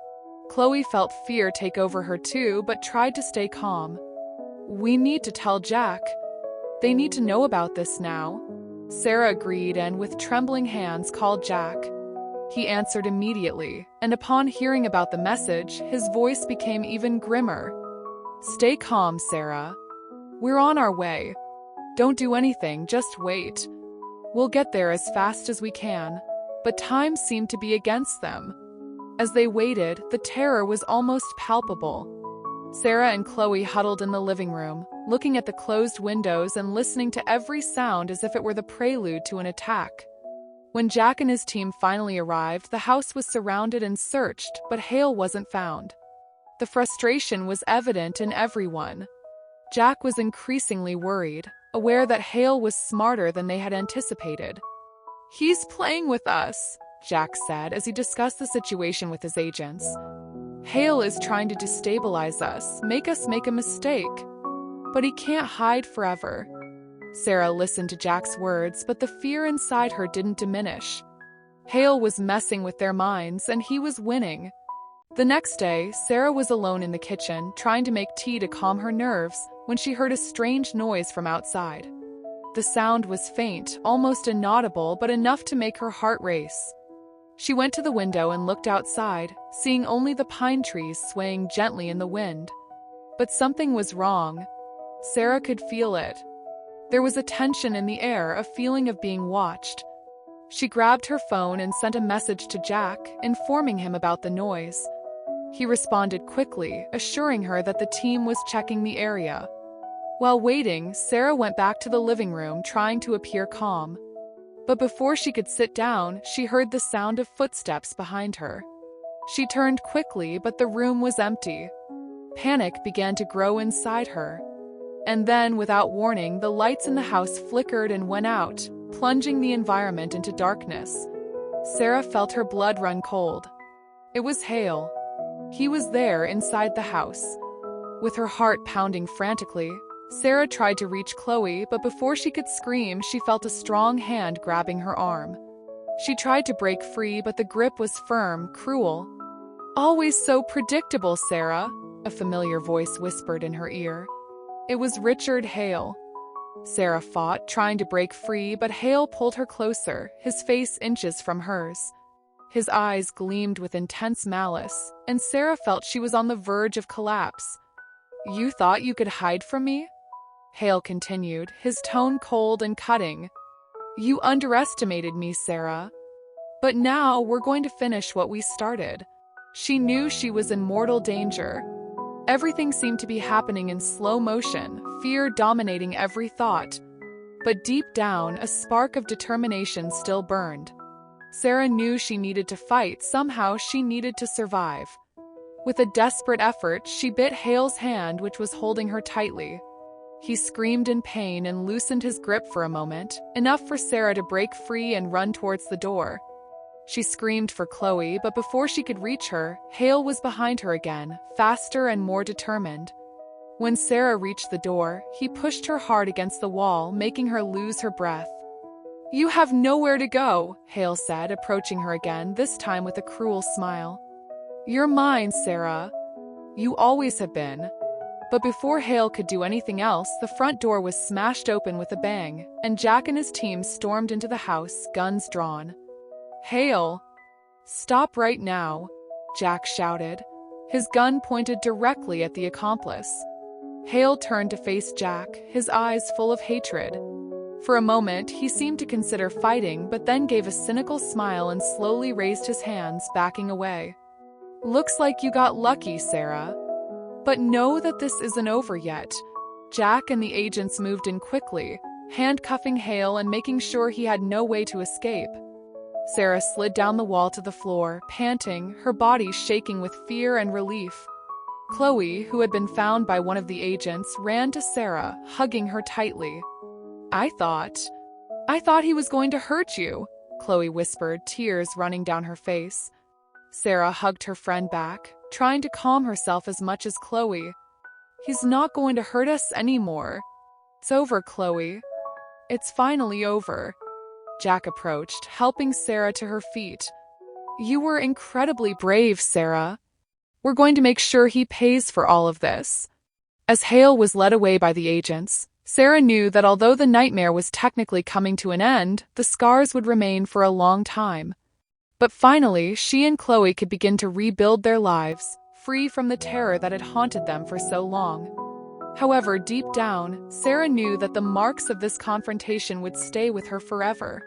Chloe felt fear take over her too, but tried to stay calm. "We need to tell Jack. They need to know about this now." Sarah agreed and, with trembling hands, called Jack. He answered immediately, and upon hearing about the message, his voice became even grimmer. "Stay calm, Sarah. We're on our way. Don't do anything, just wait. We'll get there as fast as we can." But time seemed to be against them. As they waited, the terror was almost palpable. Sarah and Chloe huddled in the living room, looking at the closed windows and listening to every sound as if it were the prelude to an attack. When Jack and his team finally arrived, the house was surrounded and searched, but Hale wasn't found. The frustration was evident in everyone. Jack was increasingly worried, aware that Hale was smarter than they had anticipated. "He's playing with us," Jack said as he discussed the situation with his agents. "Hale is trying to destabilize us make a mistake. But he can't hide forever." Sarah listened to Jack's words, but the fear inside her didn't diminish. Hale was messing with their minds, and he was winning. The next day, Sarah was alone in the kitchen, trying to make tea to calm her nerves, when she heard a strange noise from outside. The sound was faint, almost inaudible, but enough to make her heart race. She went to the window and looked outside, seeing only the pine trees swaying gently in the wind. But something was wrong. Sarah could feel it. There was a tension in the air, a feeling of being watched. She grabbed her phone and sent a message to Jack, informing him about the noise. He responded quickly, assuring her that the team was checking the area. While waiting, Sarah went back to the living room, trying to appear calm. But before she could sit down, she heard the sound of footsteps behind her. She turned quickly, but the room was empty. Panic began to grow inside her. And then, without warning, the lights in the house flickered and went out, plunging the environment into darkness. Sarah felt her blood run cold. It was Hale. He was there inside the house. With her heart pounding frantically, Sarah tried to reach Chloe, but before she could scream, she felt a strong hand grabbing her arm. She tried to break free, but the grip was firm, cruel. "Always so predictable, Sarah," a familiar voice whispered in her ear. It was Richard Hale. Sarah fought, trying to break free, but Hale pulled her closer, his face inches from hers. His eyes gleamed with intense malice, and Sarah felt she was on the verge of collapse. "You thought you could hide from me?" Hale continued, his tone cold and cutting. "You underestimated me, Sarah. But now we're going to finish what we started." She knew she was in mortal danger. Everything seemed to be happening in slow motion, fear dominating every thought. But deep down, a spark of determination still burned. Sarah knew she needed to fight, somehow she needed to survive. With a desperate effort, she bit Hale's hand, which was holding her tightly. He screamed in pain and loosened his grip for a moment, enough for Sarah to break free and run towards the door. She screamed for Chloe, but before she could reach her, Hale was behind her again, faster and more determined. When Sarah reached the door, he pushed her hard against the wall, making her lose her breath. "You have nowhere to go," Hale said, approaching her again, this time with a cruel smile. "You're mine, Sarah. You always have been." But before Hale could do anything else, the front door was smashed open with a bang, and Jack and his team stormed into the house, guns drawn. "Hale! Stop right now," Jack shouted, his gun pointed directly at the accomplice. Hale turned to face Jack, his eyes full of hatred. For a moment, he seemed to consider fighting, but then gave a cynical smile and slowly raised his hands, backing away. "Looks like you got lucky, Sarah. But know that this isn't over yet." Jack and the agents moved in quickly, handcuffing Hale and making sure he had no way to escape. Sarah slid down the wall to the floor, panting, her body shaking with fear and relief. Chloe, who had been found by one of the agents, ran to Sarah, hugging her tightly. I thought he was going to hurt you," Chloe whispered, tears running down her face. Sarah hugged her friend back, trying to calm herself as much as Chloe. "He's not going to hurt us anymore. It's over, Chloe. It's finally over." Jack approached, helping Sarah to her feet. "You were incredibly brave, Sarah. We're going to make sure he pays for all of this." As Hale was led away by the agents, Sarah knew that although the nightmare was technically coming to an end, the scars would remain for a long time. But finally, she and Chloe could begin to rebuild their lives, free from the terror that had haunted them for so long. However, deep down, Sarah knew that the marks of this confrontation would stay with her forever.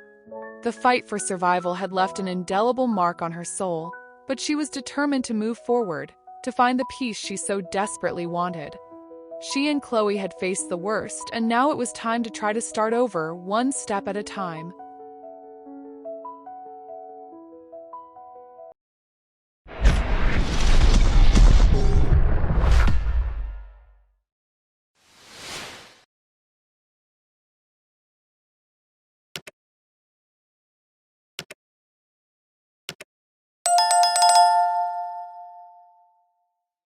The fight for survival had left an indelible mark on her soul, but she was determined to move forward, to find the peace she so desperately wanted. She and Chloe had faced the worst, and now it was time to try to start over, one step at a time.